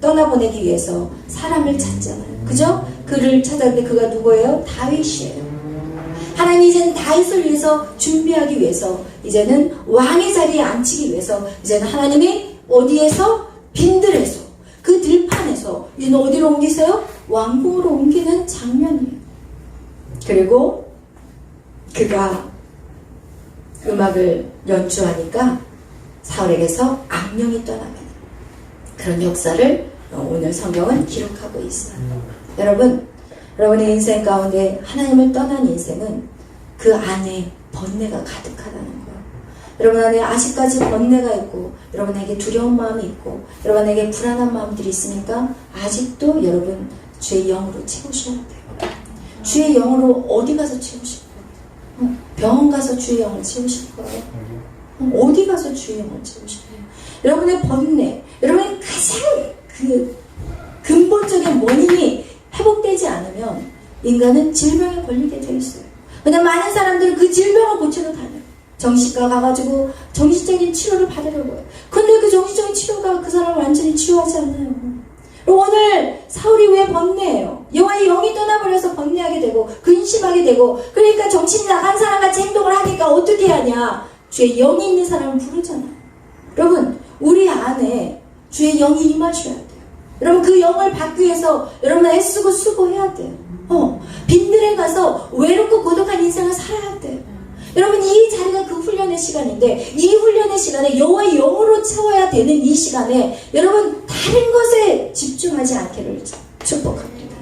떠나보내기 위해서 사람을 찾잖아요. 그죠? 그를 찾았는데 그가 누구예요? 다윗이에요. 하나님이 이제는 다윗을 위해서 준비하기 위해서, 이제는 왕의 자리에 앉히기 위해서, 이제는 하나님이 어디에서? 빈들에서, 그 들판에서 이제는 어디로 옮기세요? 왕궁으로 옮기는 장면이에요. 그리고 그가 음악을 연주하니까 사울에게서 악령이 떠나가는 그런 역사를 오늘 성경은 기록하고 있어요. 여러분의 인생 가운데 하나님을 떠난 인생은 그 안에 번뇌가 가득하다는 거예요. 여러분 안에 아직까지 번뇌가 있고, 여러분에게 두려운 마음이 있고, 여러분에게 불안한 마음들이 있으니까 아직도 여러분 주의 영으로 채우셔야 돼요. 주의 영으로 어디 가서 채우실 거예요? 병원 가서 주의 영을 채우실 거예요? 어디 가서 주의 영을 채우실 거예요? 여러분의 번뇌, 여러분의 가장 그 근본적인 원인이 회복되지 않으면 인간은 질병에 걸리게 되어 있어요. 근데 많은 사람들은 그 질병을 고치러 다녀요. 정신과 가가지고 정신적인 치료를 받으려고 해요. 근데 그 정신적인 치료가 그 사람을 완전히 치유하지 않아요. 오늘 사울이 왜 번뇌해요? 여호와의 영이 떠나버려서 번뇌하게 되고 근심하게 되고, 그러니까 정신이 나간 사람같이 행동을 하니까 어떻게 하냐? 주의 영이 있는 사람을 부르잖아요. 여러분, 우리 안에 주의 영이 임하셔야 돼요. 여러분, 그 영을 받기 위해서 여러분 애쓰고 수고해야 돼요. 빈들에 가서 외롭고 고독한 인생을 살아야 돼요. 여러분, 이 자리가 그 훈련의 시간인데, 이 훈련의 시간에 여호와의 영으로 채워야 되는 이 시간에 여러분 다른 것에 집중하지 않기를 축복합니다.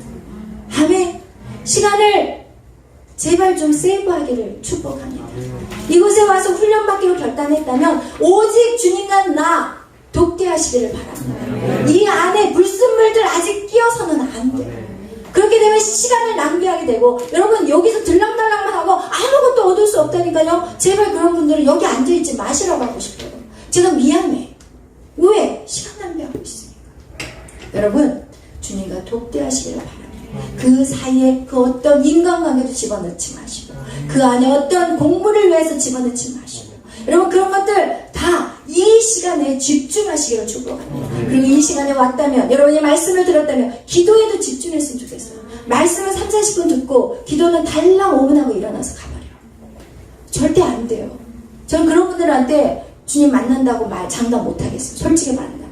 아멘. 시간을 제발 좀 세이브하기를 축복합니다. 이곳에 와서 훈련받기로 결단했다면 오직 주님과 나 돕게 하시기를 바랍니다. 이 안에 불순물들 아직 끼어서는 안 돼요. 그렇게 되면 시간을 낭비하게 되고, 여러분 여기서 들락달락만 하고 아무것도 얻을 수 없게 없다니까요. 제발 그런 분들은 여기 앉아있지 마시라고 하고 싶어요. 제가 미안해. 왜? 시간 낭비하고 있으니까. 여러분, 주님과 독대하시기를 바랍니다. 그 사이에 그 어떤 인간관계도 집어넣지 마시고, 그 안에 어떤 공부를 위해서 집어넣지 마시고, 여러분 그런 것들 다 이 시간에 집중하시기를 축복합니다. 그리고 이 시간에 왔다면, 여러분이 말씀을 들었다면 기도에도 집중했으면 좋겠어요. 말씀을 3, 40분 듣고 기도는 달랑 5분 하고 일어나서 가버려요. 절대 안 돼요. 저는 그런 분들한테 주님 만난다고 장담 못하겠어요. 솔직히 말한다.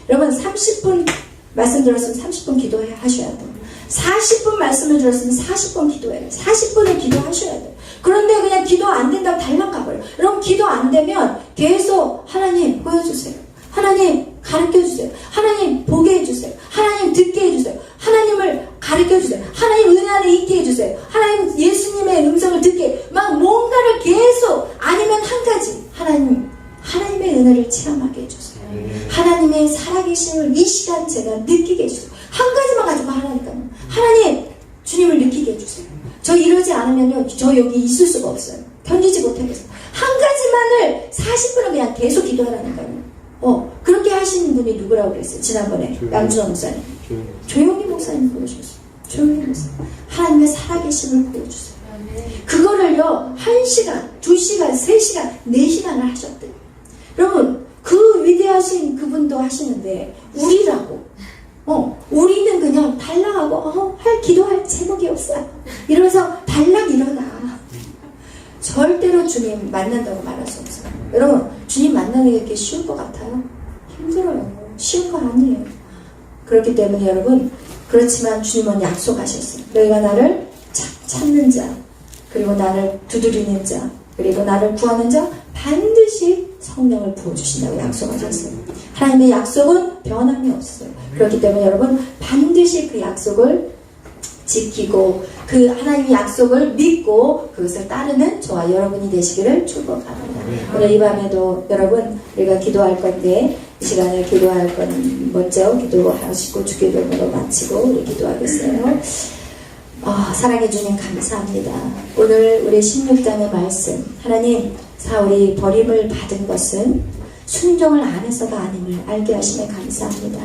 여러분 30분 말씀 들었으면 30분 기도하셔야 돼요. 40분 말씀을 들었으면 40분 기도해요. 40분을 기도하셔야 돼요. 그런데 그냥 기도 안 된다고 달랑 가버려요. 여러분 기도 안 되면 계속 하나님 보여주세요. 하나님 가르쳐주세요. 하나님 보게 해주세요. 하나님 듣게 해주세요. 하나님을 가르쳐주세요. 하나님 은혜 안에 있게 해주세요. 하나님 예수님의 음성을 듣게, 막 뭔가를 계속, 아니면 한 가지, 하나님의 은혜를 체험하게 해주세요. 하나님의 살아계심을 이 시간 제가 느끼게 해주세요. 한 가지만 가지고 하라니까요. 하나님 주님을 느끼게 해주세요. 저 이러지 않으면요, 저 여기 있을 수가 없어요. 견디지 못하겠어요. 한 가지만을 40분을 그냥 계속 기도하라니까요. 그렇게 하시는 분이 누구라고 그랬어요? 지난번에 양준호 목사님, 조용히 목사님 보여주셨어요. 조용히 목사님, 하나님의 살아계심을 보여주세요. 그거를요 1시간, 2시간, 3시간, 4시간을 하셨대요. 여러분 그 위대하신 그분도 하시는데 우리라고 우리는 그냥 달랑하고 기도할 제목이 없어요. 이러면서 달랑 일어나. 절대로 주님 만난다고 말할 수 없어요. 여러분 주님 만나는 게 이렇게 쉬울 것 같아요? 힘들어요. 쉬운 거 아니에요. 그렇기 때문에 여러분, 그렇지만 주님은 약속하셨어요. 너희가 나를 찾는 자, 그리고 나를 두드리는 자, 그리고 나를 구하는 자 반드시 성령을 부어주신다고 약속하셨어요. 하나님의 약속은 변함이 없어요. 그렇기 때문에 여러분 반드시 그 약속을 지키고 그 하나님의 약속을 믿고 그것을 따르는 저와 여러분이 되시기를 축복합니다. 오늘 이 밤에도 여러분 우리가 기도할 건데 이 시간에 기도할 건 먼저 기도하시고 주기도문으로 마치고 우리 기도하겠어요. 사랑해 주님 감사합니다. 오늘 우리 16장의 말씀, 하나님 사울이 버림을 받은 것은 순종을 안 해서가 아님을 알게 하심에 감사합니다.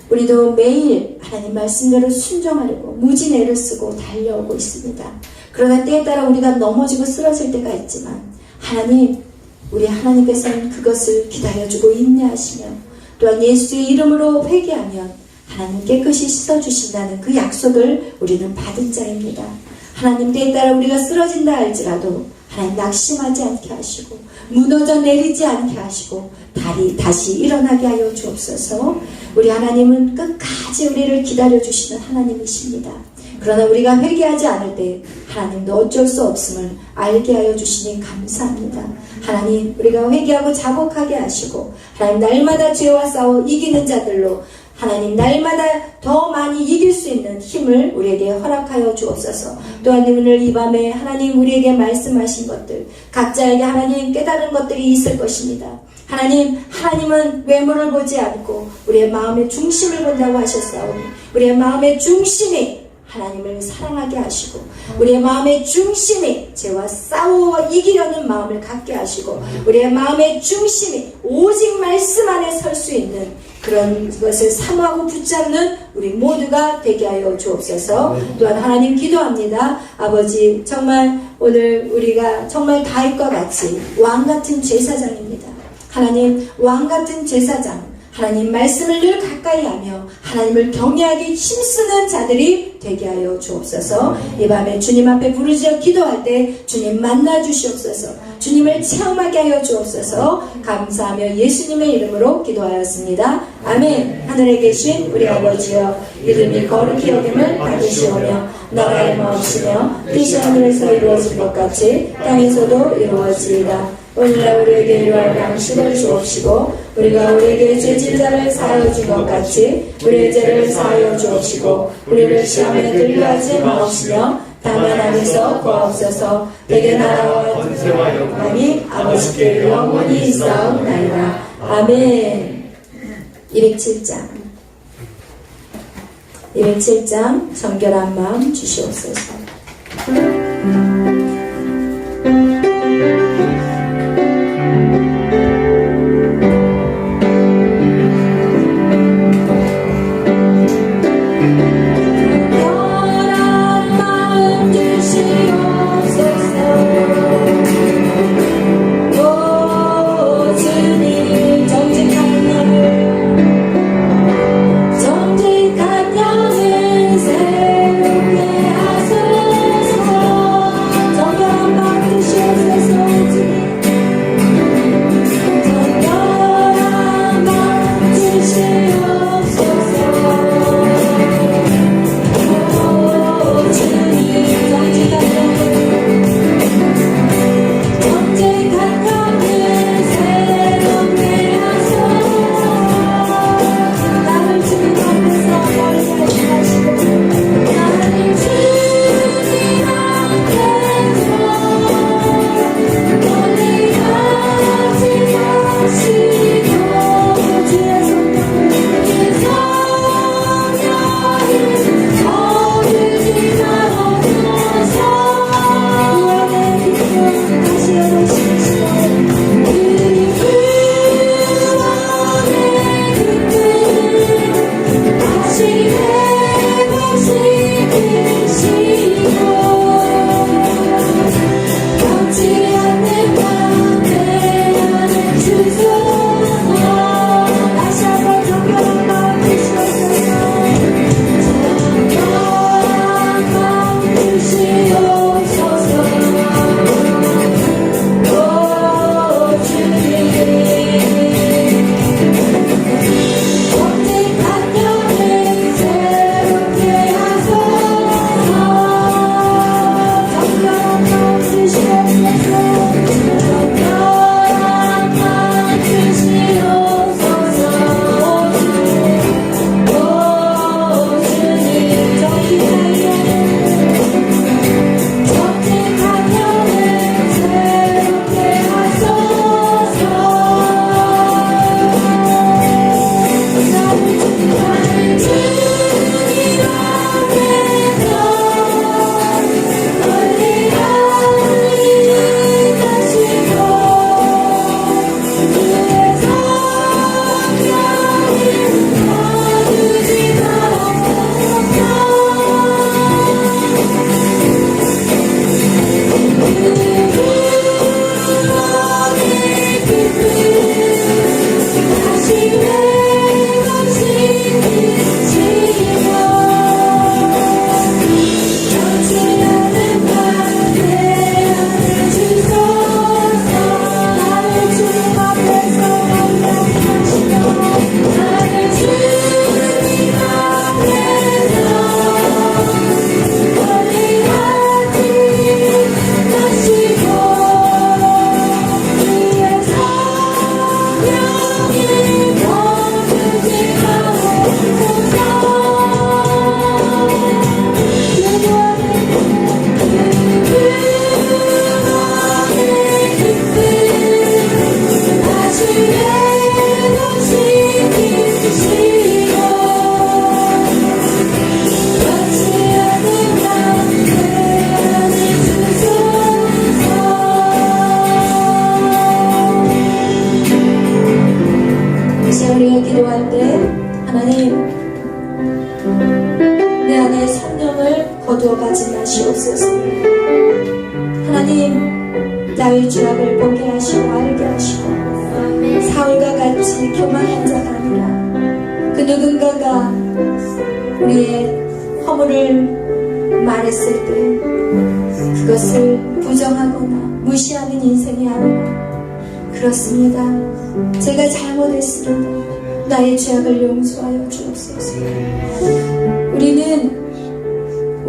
우리도 매일 하나님 말씀대로 순종하려고 무진 애를 쓰고 달려오고 있습니다. 그러나 때에 따라 우리가 넘어지고 쓰러질 때가 있지만 하나님, 우리 하나님께서는 그것을 기다려주고 인내하시며 또한 예수의 이름으로 회개하면 하나님 깨끗이 씻어주신다는 그 약속을 우리는 받은 자입니다. 하나님 때에 따라 우리가 쓰러진다 할지라도 하나님 낙심하지 않게 하시고 무너져 내리지 않게 하시고 다시 일어나게 하여 주옵소서. 우리 하나님은 끝까지 우리를 기다려주시는 하나님이십니다. 그러나 우리가 회개하지 않을 때 하나님도 어쩔 수 없음을 알게 하여 주시니 감사합니다. 하나님 우리가 회개하고 자복하게 하시고 하나님 날마다 죄와 싸워 이기는 자들로 하나님 날마다 더 많이 이길 수 있는 힘을 우리에게 허락하여 주옵소서. 또한 오늘 이 밤에 하나님 우리에게 말씀하신 것들 각자에게 하나님 깨달은 것들이 있을 것입니다. 하나님은 외모를 보지 않고 우리의 마음의 중심을 본다고 하셨사오니 우리의 마음의 중심이 하나님을 사랑하게 하시고 우리의 마음의 중심이 죄와 싸워 이기려는 마음을 갖게 하시고 우리의 마음의 중심이 오직 말씀 안에 설 수 있는 그런 것을 사모하고 붙잡는 우리 모두가 되게 하여 주옵소서. 또한 하나님 기도합니다. 아버지 정말 오늘 우리가 정말 다윗과 같이 왕같은 제사장입니다. 하나님 왕같은 제사장, 하나님 말씀을 늘 가까이 하며 하나님을 경외하기 힘쓰는 자들이 되게 하여 주옵소서. 이 밤에 주님 앞에 부르짖어 기도할 때 주님 만나 주시옵소서. 주님을 체험하게 하여 주옵소서. 감사하며 예수님의 이름으로 기도하였습니다. 아멘. 하늘에 계신 우리 아버지여, 이름이 거룩히 여김을 받으시오며 나라의 마음이시며 뜻이 하늘에서 이루어진 것 같이 땅에서도 이루어지이다. 오늘날 우리에게 일용할 양식을 주옵시고 우리가 우리에게 죄진 자를 사하여 준 것 같이 우리의 죄를 사하여 주옵시고 우리를 시험에 들게 마옵시며 다만 안에서 구하옵소서. 내게 나라와 권세와 영광이 아버지께 영원히 있사옵나이다. 아멘. 207장 정결한 마음 주시옵소서. 주옵소서. 하나님, 나의 죄악을 보게 하시고 알게 하시고 사울과 같이 교만한 자가 아니라 그 누군가가 우리의 허물을 말했을 때 그것을 부정하거나 무시하는 인생이 아니라 그렇습니다. 제가 잘못했습니다. 나의 죄악을 용서하여 주옵소서.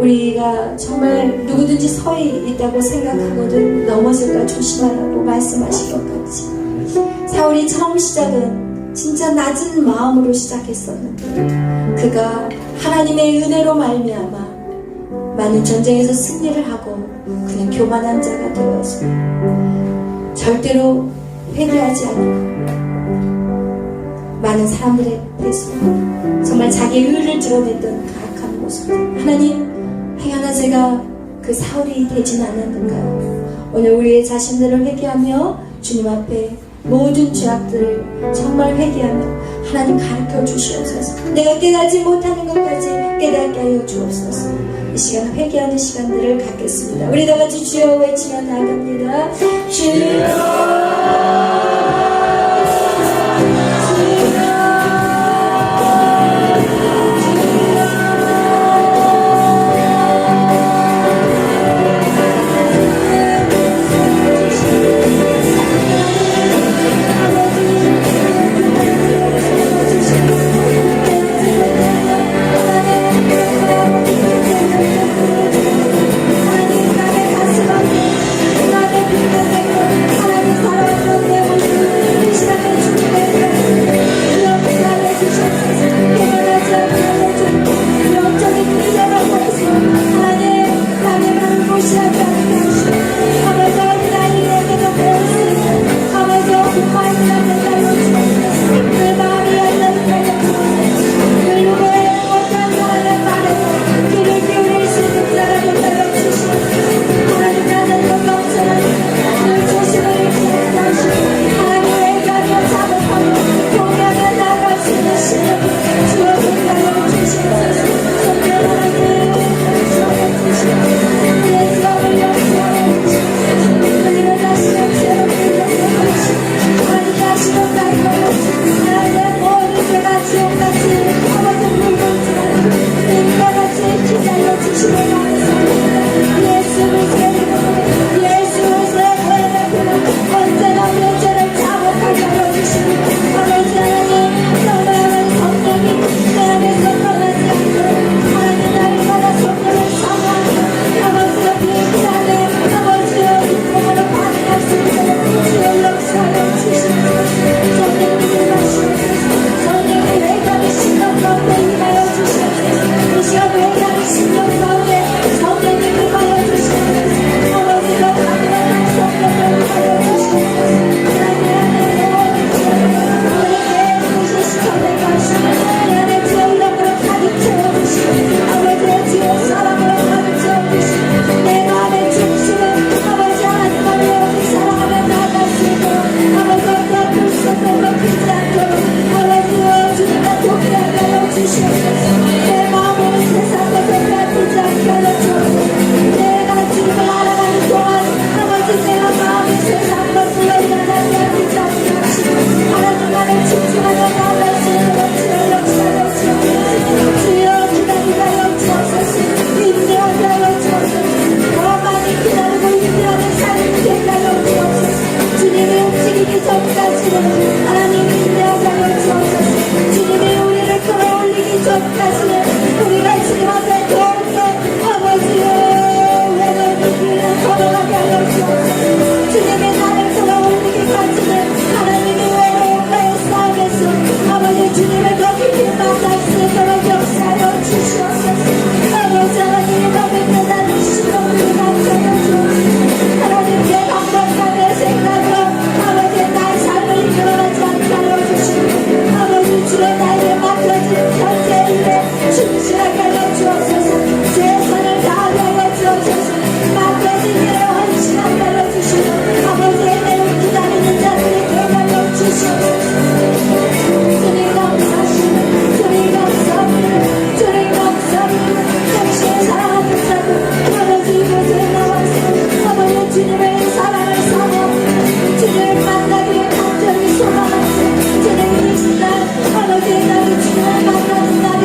우리가 정말 누구든지 서히 있다고 생각하거든 넘어질까 조심하라고 말씀하신 것 같이 사울이 처음 시작은 진짜 낮은 마음으로 시작했었는데 그가 하나님의 은혜로 말미암아 많은 전쟁에서 승리를 하고 그는 교만한 자가 되어서 절대로 회개하지 않고 많은 사람들의 앞에서 정말 자기의 의를 드러냈던 가악한 모습. 하나님, 행여나 제가 그 사울이 되진 않았는가요? 오늘 우리의 자신들을 회개하며 주님 앞에 모든 죄악들을 정말 회개하며 하나님 가르쳐 주시옵소서. 내가 깨닫지 못하는 것까지 깨닫게 하여 주옵소서. 이 시간 회개하는 시간들을 갖겠습니다. 우리 다 같이 주여 외치며 나갑니다. 주여. 하나님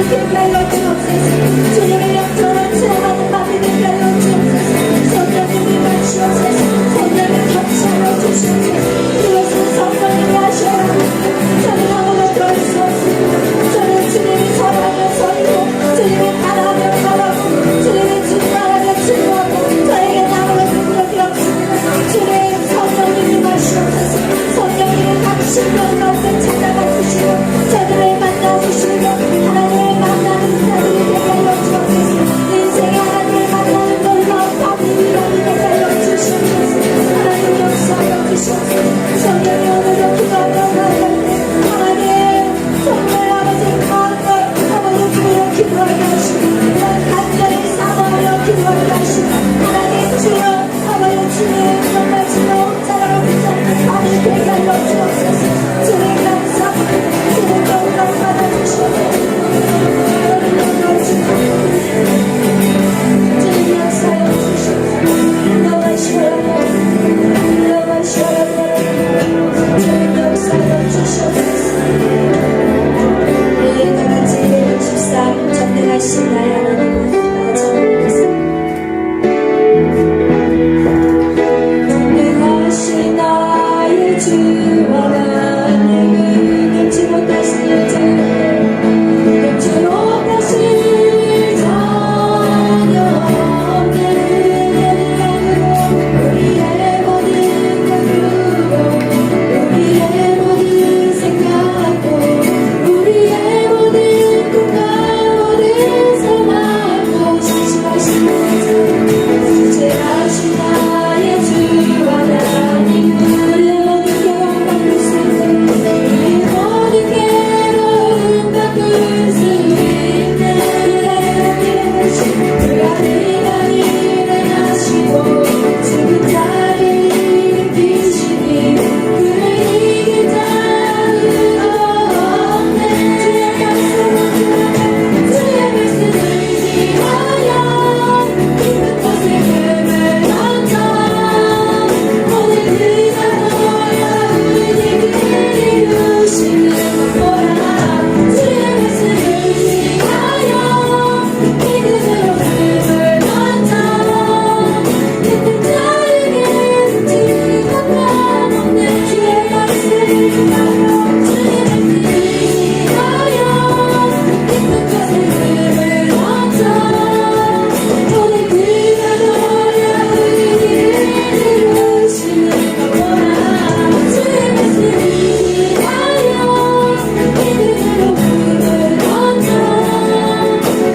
되게 하여 주옵소서. 주님의 영적으로 체험하는 밤이 되게 하여 주옵소서. 성령님이 마시옵소서. 성령을 touch하여 주시옵소서. 그것은 성령님이 하셔야 합니다. 저는 아무것도 할 수 없습니다. 저는 주님이 절하며 절이고 주님이 가라며 가라고 주님이 진노하며 진노하고 저에게 아무런 능력이 없습니다. 주님 성령님이 마시옵소서. 성령님이 당신과 같은 찾아가 주시고 저들을 만나 주시고 하나님을 만나는 자들이 되게 하여 주옵소서. 인생에 하나님을 만나는 놀라운 밤이 되게 하여 주시옵소서. 하나님 역사하여 주시옵소서. 성령이 오늘도 기도하며 하나님 정말 아버지 마음을 아버지 주여 기도하게 하시고 간절히 사모하여 기도하게 하시고 하나님 주여 아버지 주님 정말 즐거운 자라가 붙잡는 밤이 되게 하여 주옵소서. 주님 감사합니다. 주님 영광 받아주시옵소서. 주님 역사하여 주시옵소서. 너마시오라 너마시오라 주님 역사하여 주시옵소서. 네, 다같이 63 전능하신 나의 하나님을 전하겠습니다. 전능하신 나의 주와 하나님은 능치 못하신 능치 못하신 자녀 없는 우리의 모든 꿈으로 우리의 모든 생각도 우리의 모든 꿈과 모든 소망도 신실하신 주제하신 나의 주 하나님 우리의 모든 괴로움 바꿀 수 있는 우리의 모든 괴로움 바꿀 수 있는 불가능한 일을 하시고 죽은 자를 일으키시니 그를 이길 자는 없네. 주의 말씀을 지하여 깊은 곳에 금을 던져 오늘 그가 너야 우리 이루시는 거라. 주의 말씀을 지하여 믿음으로 금을 던져 깊은 자에게 지각함 없네. 주의 말씀을 지하여 주의 말씀을 지하여 깊은 곳에 금을 던져 오늘 그가 너야 우리 이루시는 거라. 주의 말씀을 지하여 믿음으로 금을 던져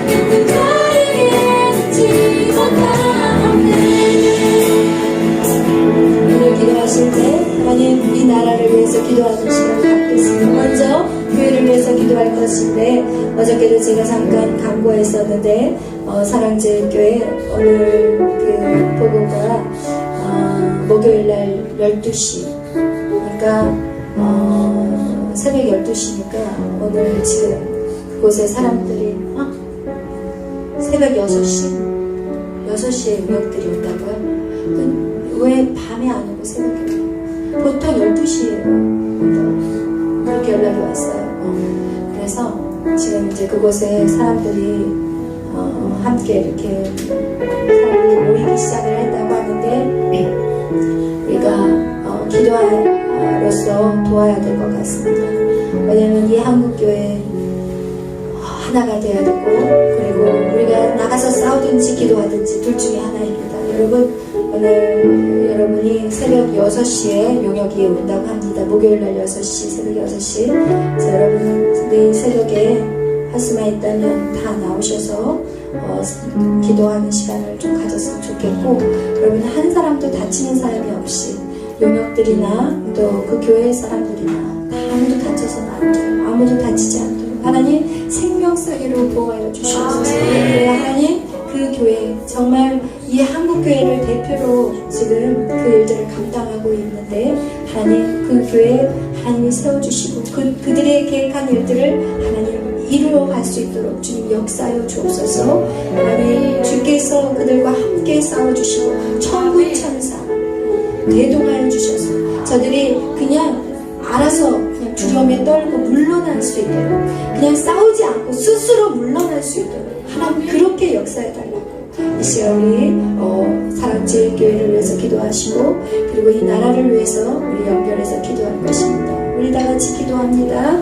깊은 자에게 지각함 없네. 오늘 기도하실 때 하나님 이 나라를 위해서 기도하는 시간을 갖겠습니다. 먼저 교회를 위해서 기도할 것인데 어저께도 제가 잠깐 강구했었는데 사랑제일교회 오늘 그 보고가 목요일날 12시 그러니까 새벽 12시니까 오늘 지금 그곳에 사람들이 새벽 6시에 음악들이 온다고요? 왜 밤에 안 오고 새벽에 오고? 보통 12시에 오고 그렇게 연락이 왔어요. 그래서 지금 이제 그곳에 사람들이 함께 이렇게 사람들이 모이기 시작을 했다고 하는데 우리가 기도로서 도와야 될 것 같습니다. 왜냐하면 이 한국교회 하나가 되어야 되고 그리고 우리가 나가서 싸우든지 기도하든지 둘 중에 하나입니다. 여러분 오늘 여러분이 새벽 6시에 용역이 온다고 합니다. 목요일날 6시 새벽 6시 자, 여러분 내일 새벽에 할 수만 있다면 다 나오셔서 기도하는 시간을 좀 가졌으면 좋겠고 여러분 한 사람도 다치는 사람이 없이 용역들이나 또 그 교회 사람들이나 다 아무도 다쳐서는 안 돼요. 아무도 다치지 않도록 하나님 생명사기로 보호하여 주시옵소서. 하나님 그 교회 정말 이 한국교회를 대표로 지금 그 일들을 감당하고 있는데 하나님 그 교회 하나님이 세워주시고 그들의 계획한 일들을 하나님 이루어갈 수 있도록 주님 역사하여 주옵소서. 하나님 주께서 그들과 함께 싸워주시고 천군 천사 대동하여 주셔서 저들이 그냥 알아서 그냥 두려움에 떨고 물러날 수 있도록 그냥 싸우지 않고 스스로 물러날 수 있도록 하나님 그렇게 역사해달라고 이 시간 우리 사랑제일교회를 위해서 기도하시고 그리고 이 나라를 위해서 우리 연결해서 기도할 것입니다. 우리 다 같이 기도합니다.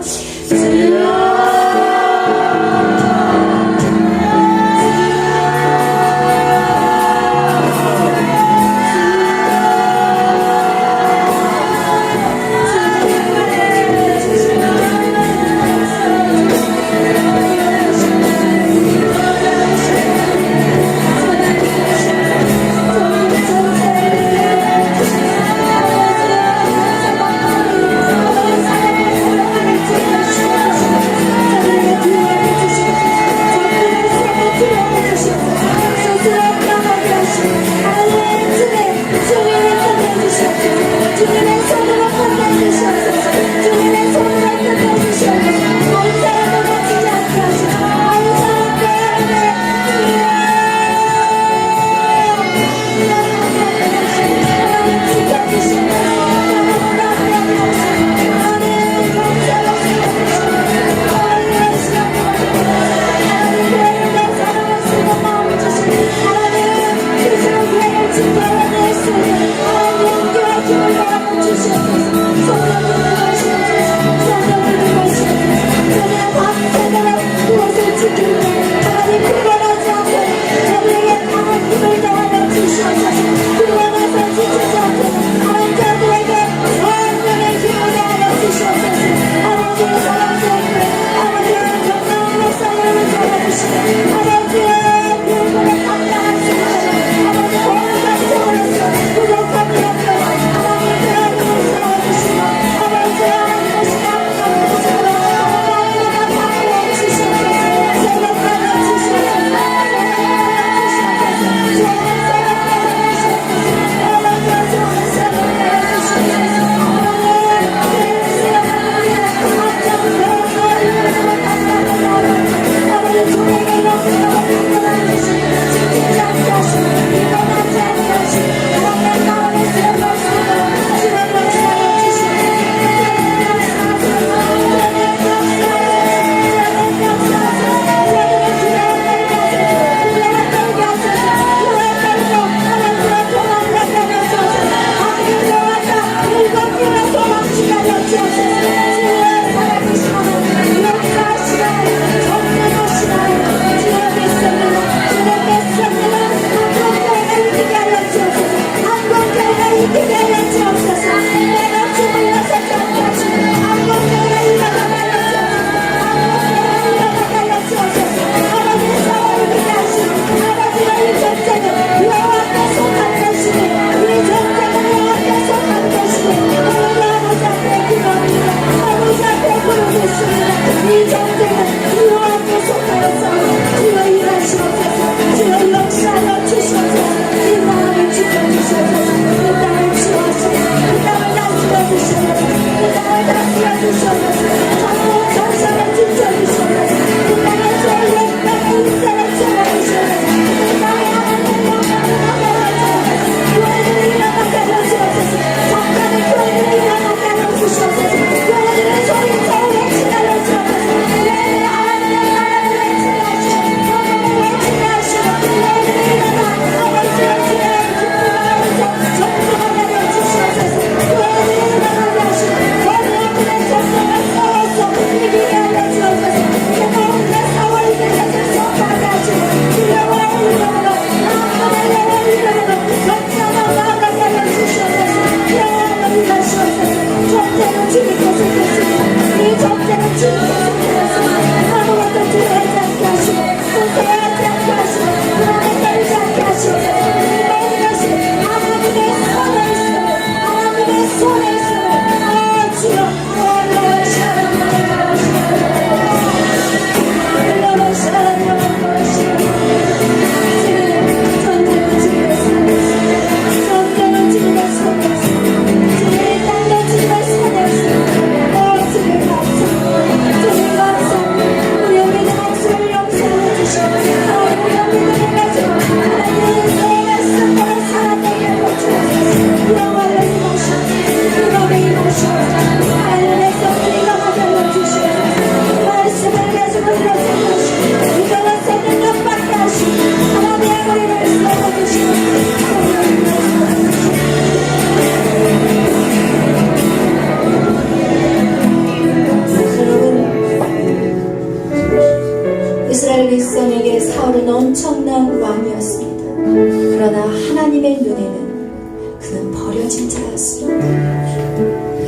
부르신 자였습니다.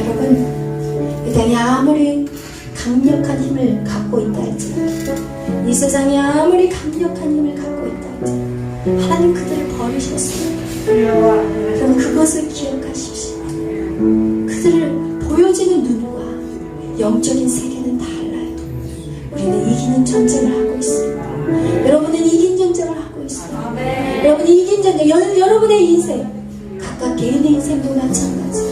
여러분, 이 땅이 아무리 강력한 힘을 갖고 있다 할지라도, 이 세상이 아무리 강력한 힘을 갖고 있다 할지라도 하나님 그들을 버리셨습니다. 그럼 그것을 기억하십시오. 그들을 보여지는 눈과 영적인 세계는 달라요. 우리는 이기는 전쟁을 하고 있습니다. 여러분은 이긴 전쟁을 하고 있어요. 여러분이 이긴 전쟁, 여러분의 인생, 각각 개인의 인생도 마찬가지.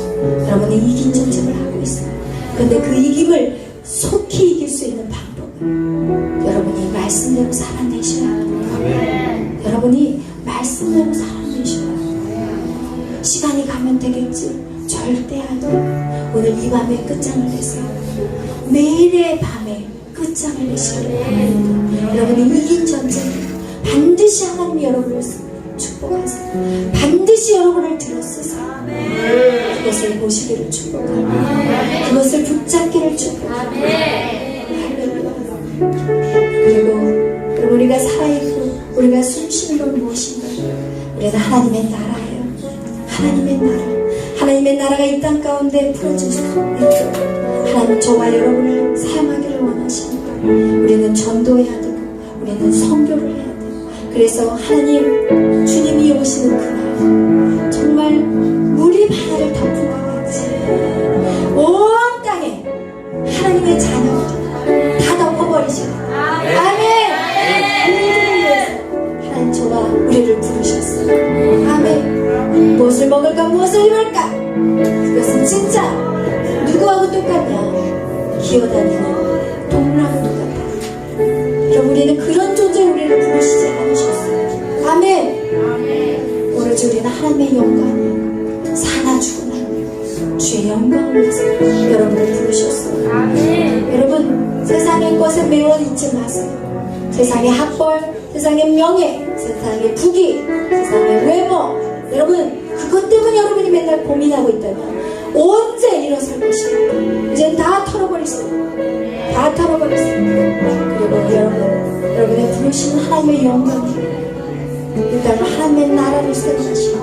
여러분이 이긴 전쟁을 하고 있어요. 그런데 그 이김을 속히 이길 수 있는 방법은 여러분이 말씀대로 살아내셔야 합니다. 여러분이 말씀대로 살아내셔야 합니다. 시간이 가면 되겠지. 절대 아니에요. 오늘 이 밤에 끝장을 내세요. 매일의 밤에 끝장을 내시길 바랍니다. 여러분이 이긴 전쟁, 반드시 하나님이 여러분을 축복하세요. 반드시 여러분을 들어쓰세요. 그것을 보시기를 축복합니다. 그것을 붙잡기를 축복합니다. 할렐루야. 그리고 우리가 살아있고 우리가 숨쉬는 건 무엇인가? 우리는 하나님의 나라예요. 하나님의 나라. 하나님의 나라가 이 땅 가운데 풀어질 수 있도록 하나님 저와 여러분을 사용하기를 원하십니다. 우리는 전도해야 되고 우리는 선교를 해야 되고, 그래서 하나님 주님이 오시는 그날 정말 물이 바다를 덮은 것 같이 온 땅에 하나님의 자녀를 다 덮어버리시고, 아멘. 하나님 저와 우리를 부르셨어요. 아멘. 무엇을 먹을까 무엇을 입을까, 그것은 진짜 누구하고 똑같냐? 기어다니는 동물하고 똑같다. 그럼 우리는 그런 존재로 우리를 부르시지 않으셨어요. 아멘. 오로지 우리는 하나님의 영광, 사나 죽으나 주의 영광을 위해서 여러분을 부르셨어요. 여러분, 세상의 것에 매여 있지 마세요. 세상의 학벌, 세상의 명예, 세상의 부귀, 세상의 외모, 여러분 그것 때문에 여러분이 맨날 고민하고 있다면 언제 일어설 것인가? 이제 다 털어버리세요. 다 털어버리세요. 그리고 여러분의 부르시는 하나님의 영광이 이 땅을 하나님의 나라로 세워가시고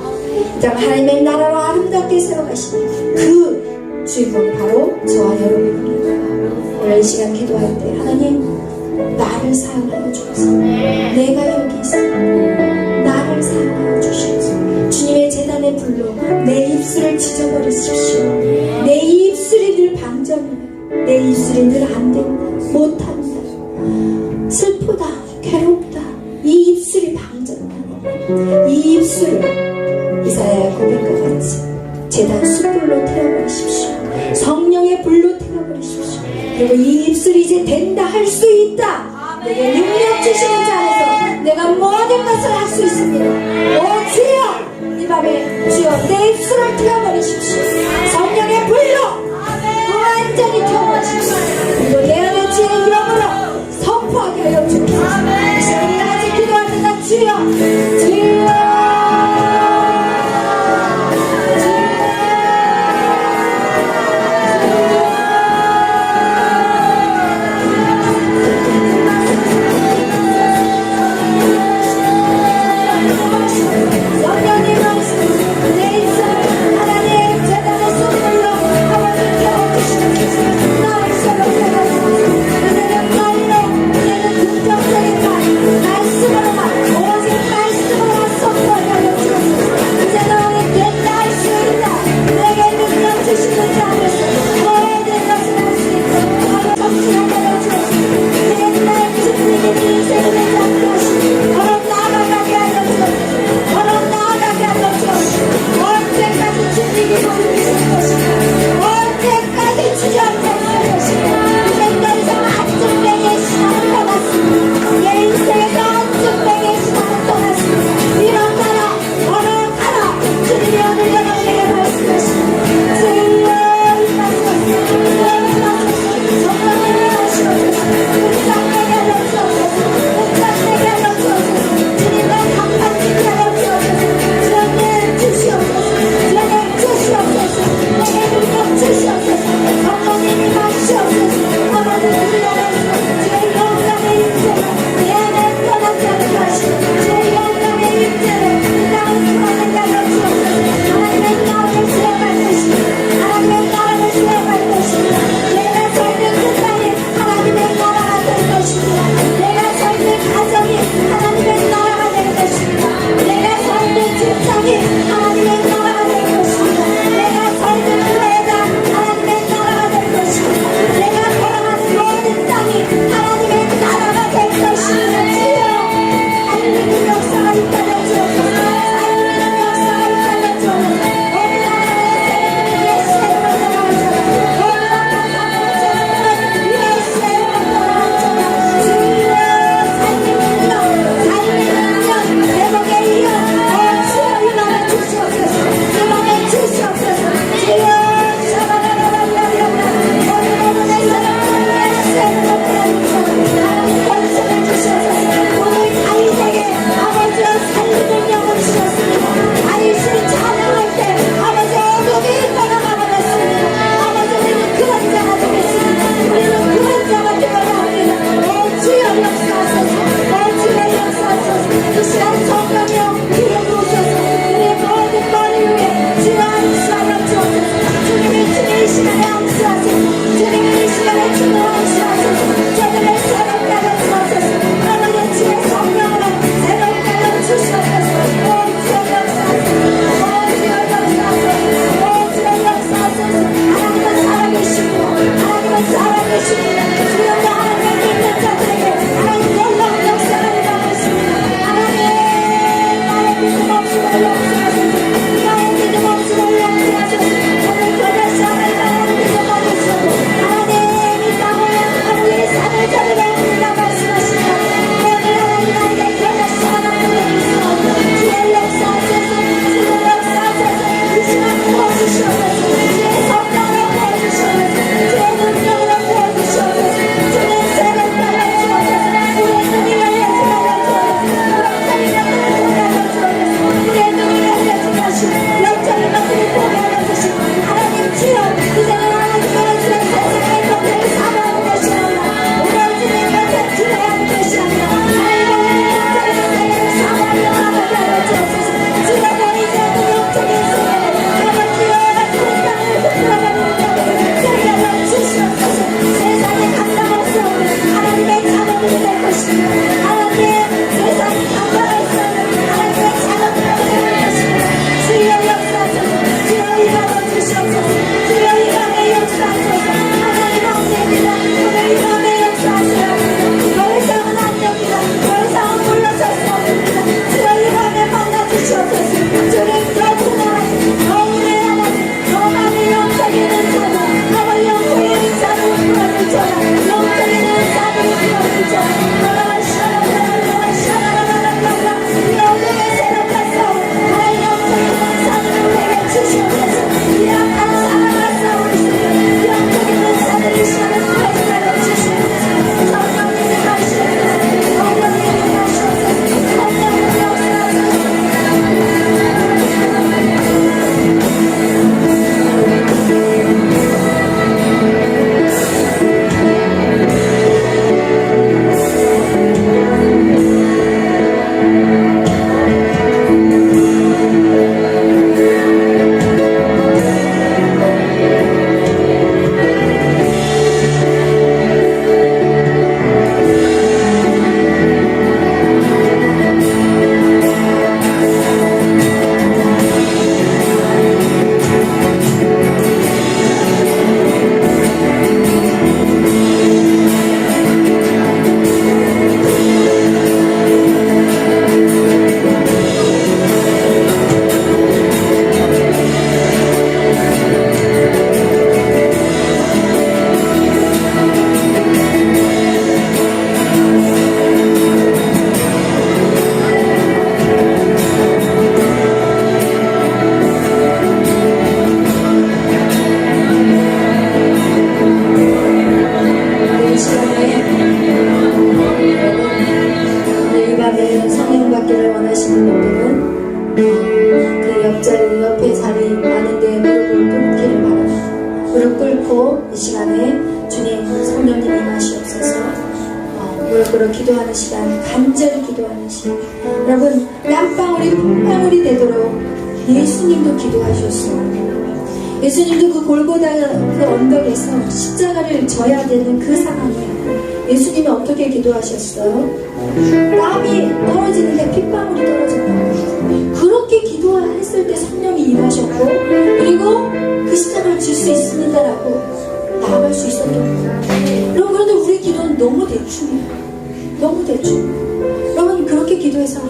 이 땅을 하나님의 나라로 아름답게 세워가시는 그 주인공 바로 저와 여러분입니다. 오늘 이 시간 기도할 때 하나님 나를 사용하여 주옵소서. 내가 여기 있습니다. 나를 사용하여 주시옵소서. 주님의 제단의 불로 내 입술을 찢어버리십시오. 내 입술이 늘 방정이에요. 내 입술이 늘 안된다, 못한다, 슬프다, 괴롭다. 이 입술이 방정이다. 이 입술을 이사야의 고백과 같이 제단 숯불로 태워버리십시오. 성령의 불로 태워버리십시오. 그리고 이 입술이 이제 된다, 할 수 있다. 내게 능력 주시는 자 안에서 내가 모든 것을 할 수 있습니다. 오 주여, 이 밤에 주여 내 입술을 태워버리십시오. 성령의 불로 완전히 태워버리십시오. 그리고 내 안에 주의 이름으로 선포하게 하여 주옵소서. 이 시간에 같이 기도합니다. 주여, 주여. 성령님 내 입술 하나님 무릎 꿇고 이 시간에 주님 성령님 임하시옵소서. 무릎 꿇어 기도하는 시간, 간절히 기도하는 시간. 여러분 땀방울이 핏방울이 되도록 예수님도 기도하셨어요. 예수님도 그 골고다 그 언덕에서 십자가를 져야 되는 그 상황에 예수님이 어떻게 기도하셨어요? 땀이 떨어지는데 핏방울이 떨어졌다고. 그렇게 기도했을 때 성령이 임하셨고, 그리고 그 십자가를 질 수 있습니다라고 나아갈 수 있었던 거예요. 여러분, 그런데 우리 기도는 너무 대충이에요. 너무 대충. 여러분 그렇게 기도해서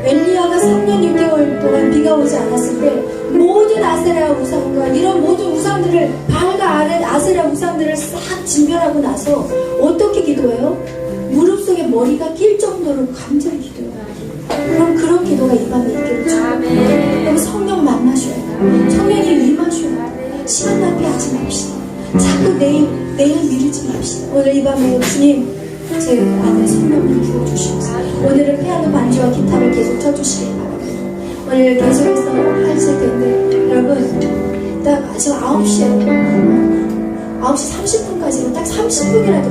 엘리야가 3년 6개월 동안 비가 오지 않았을 때 모든 아세라 우상과 이런 모든 우상들을, 바알과 아세라 우상들을 싹 진멸하고 나서 어떻게 기도해요? 무릎 속에 머리가 낄 정도로 간절히 기도해요. 그럼 그런 기도가 이 밤에 있기를 축원합니다. 그럼 성령 만나셔야 돼요. 성령이 임하셔야 돼요. 시간 낭비하지 맙시다. 자꾸 내일 미루지 맙시다. 오늘 이 밤에 주님, 제 안에 성령님 부어주시옵소서. 오늘은 피아노 반주와 기타를 계속 쳐주시기 바랍니다. 오늘 계속해서 하실 텐데, 여러분, 딱 지금 9시에 9시 30분까지는 딱 30분이라도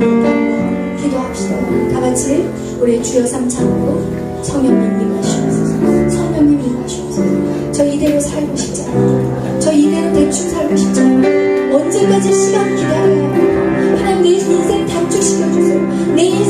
기도합시다. 다 같이 우리 주여 삼창으로 성령님 임하시옵소서. 성령님 임하시옵소서. 저 이대로 살고 싶지 않아요. 저 이대로 대충 살고 싶지 않아요. 언제까지 시간 기다려야 합니까? 하나님 내 인생 단축시켜주세요. 내 인생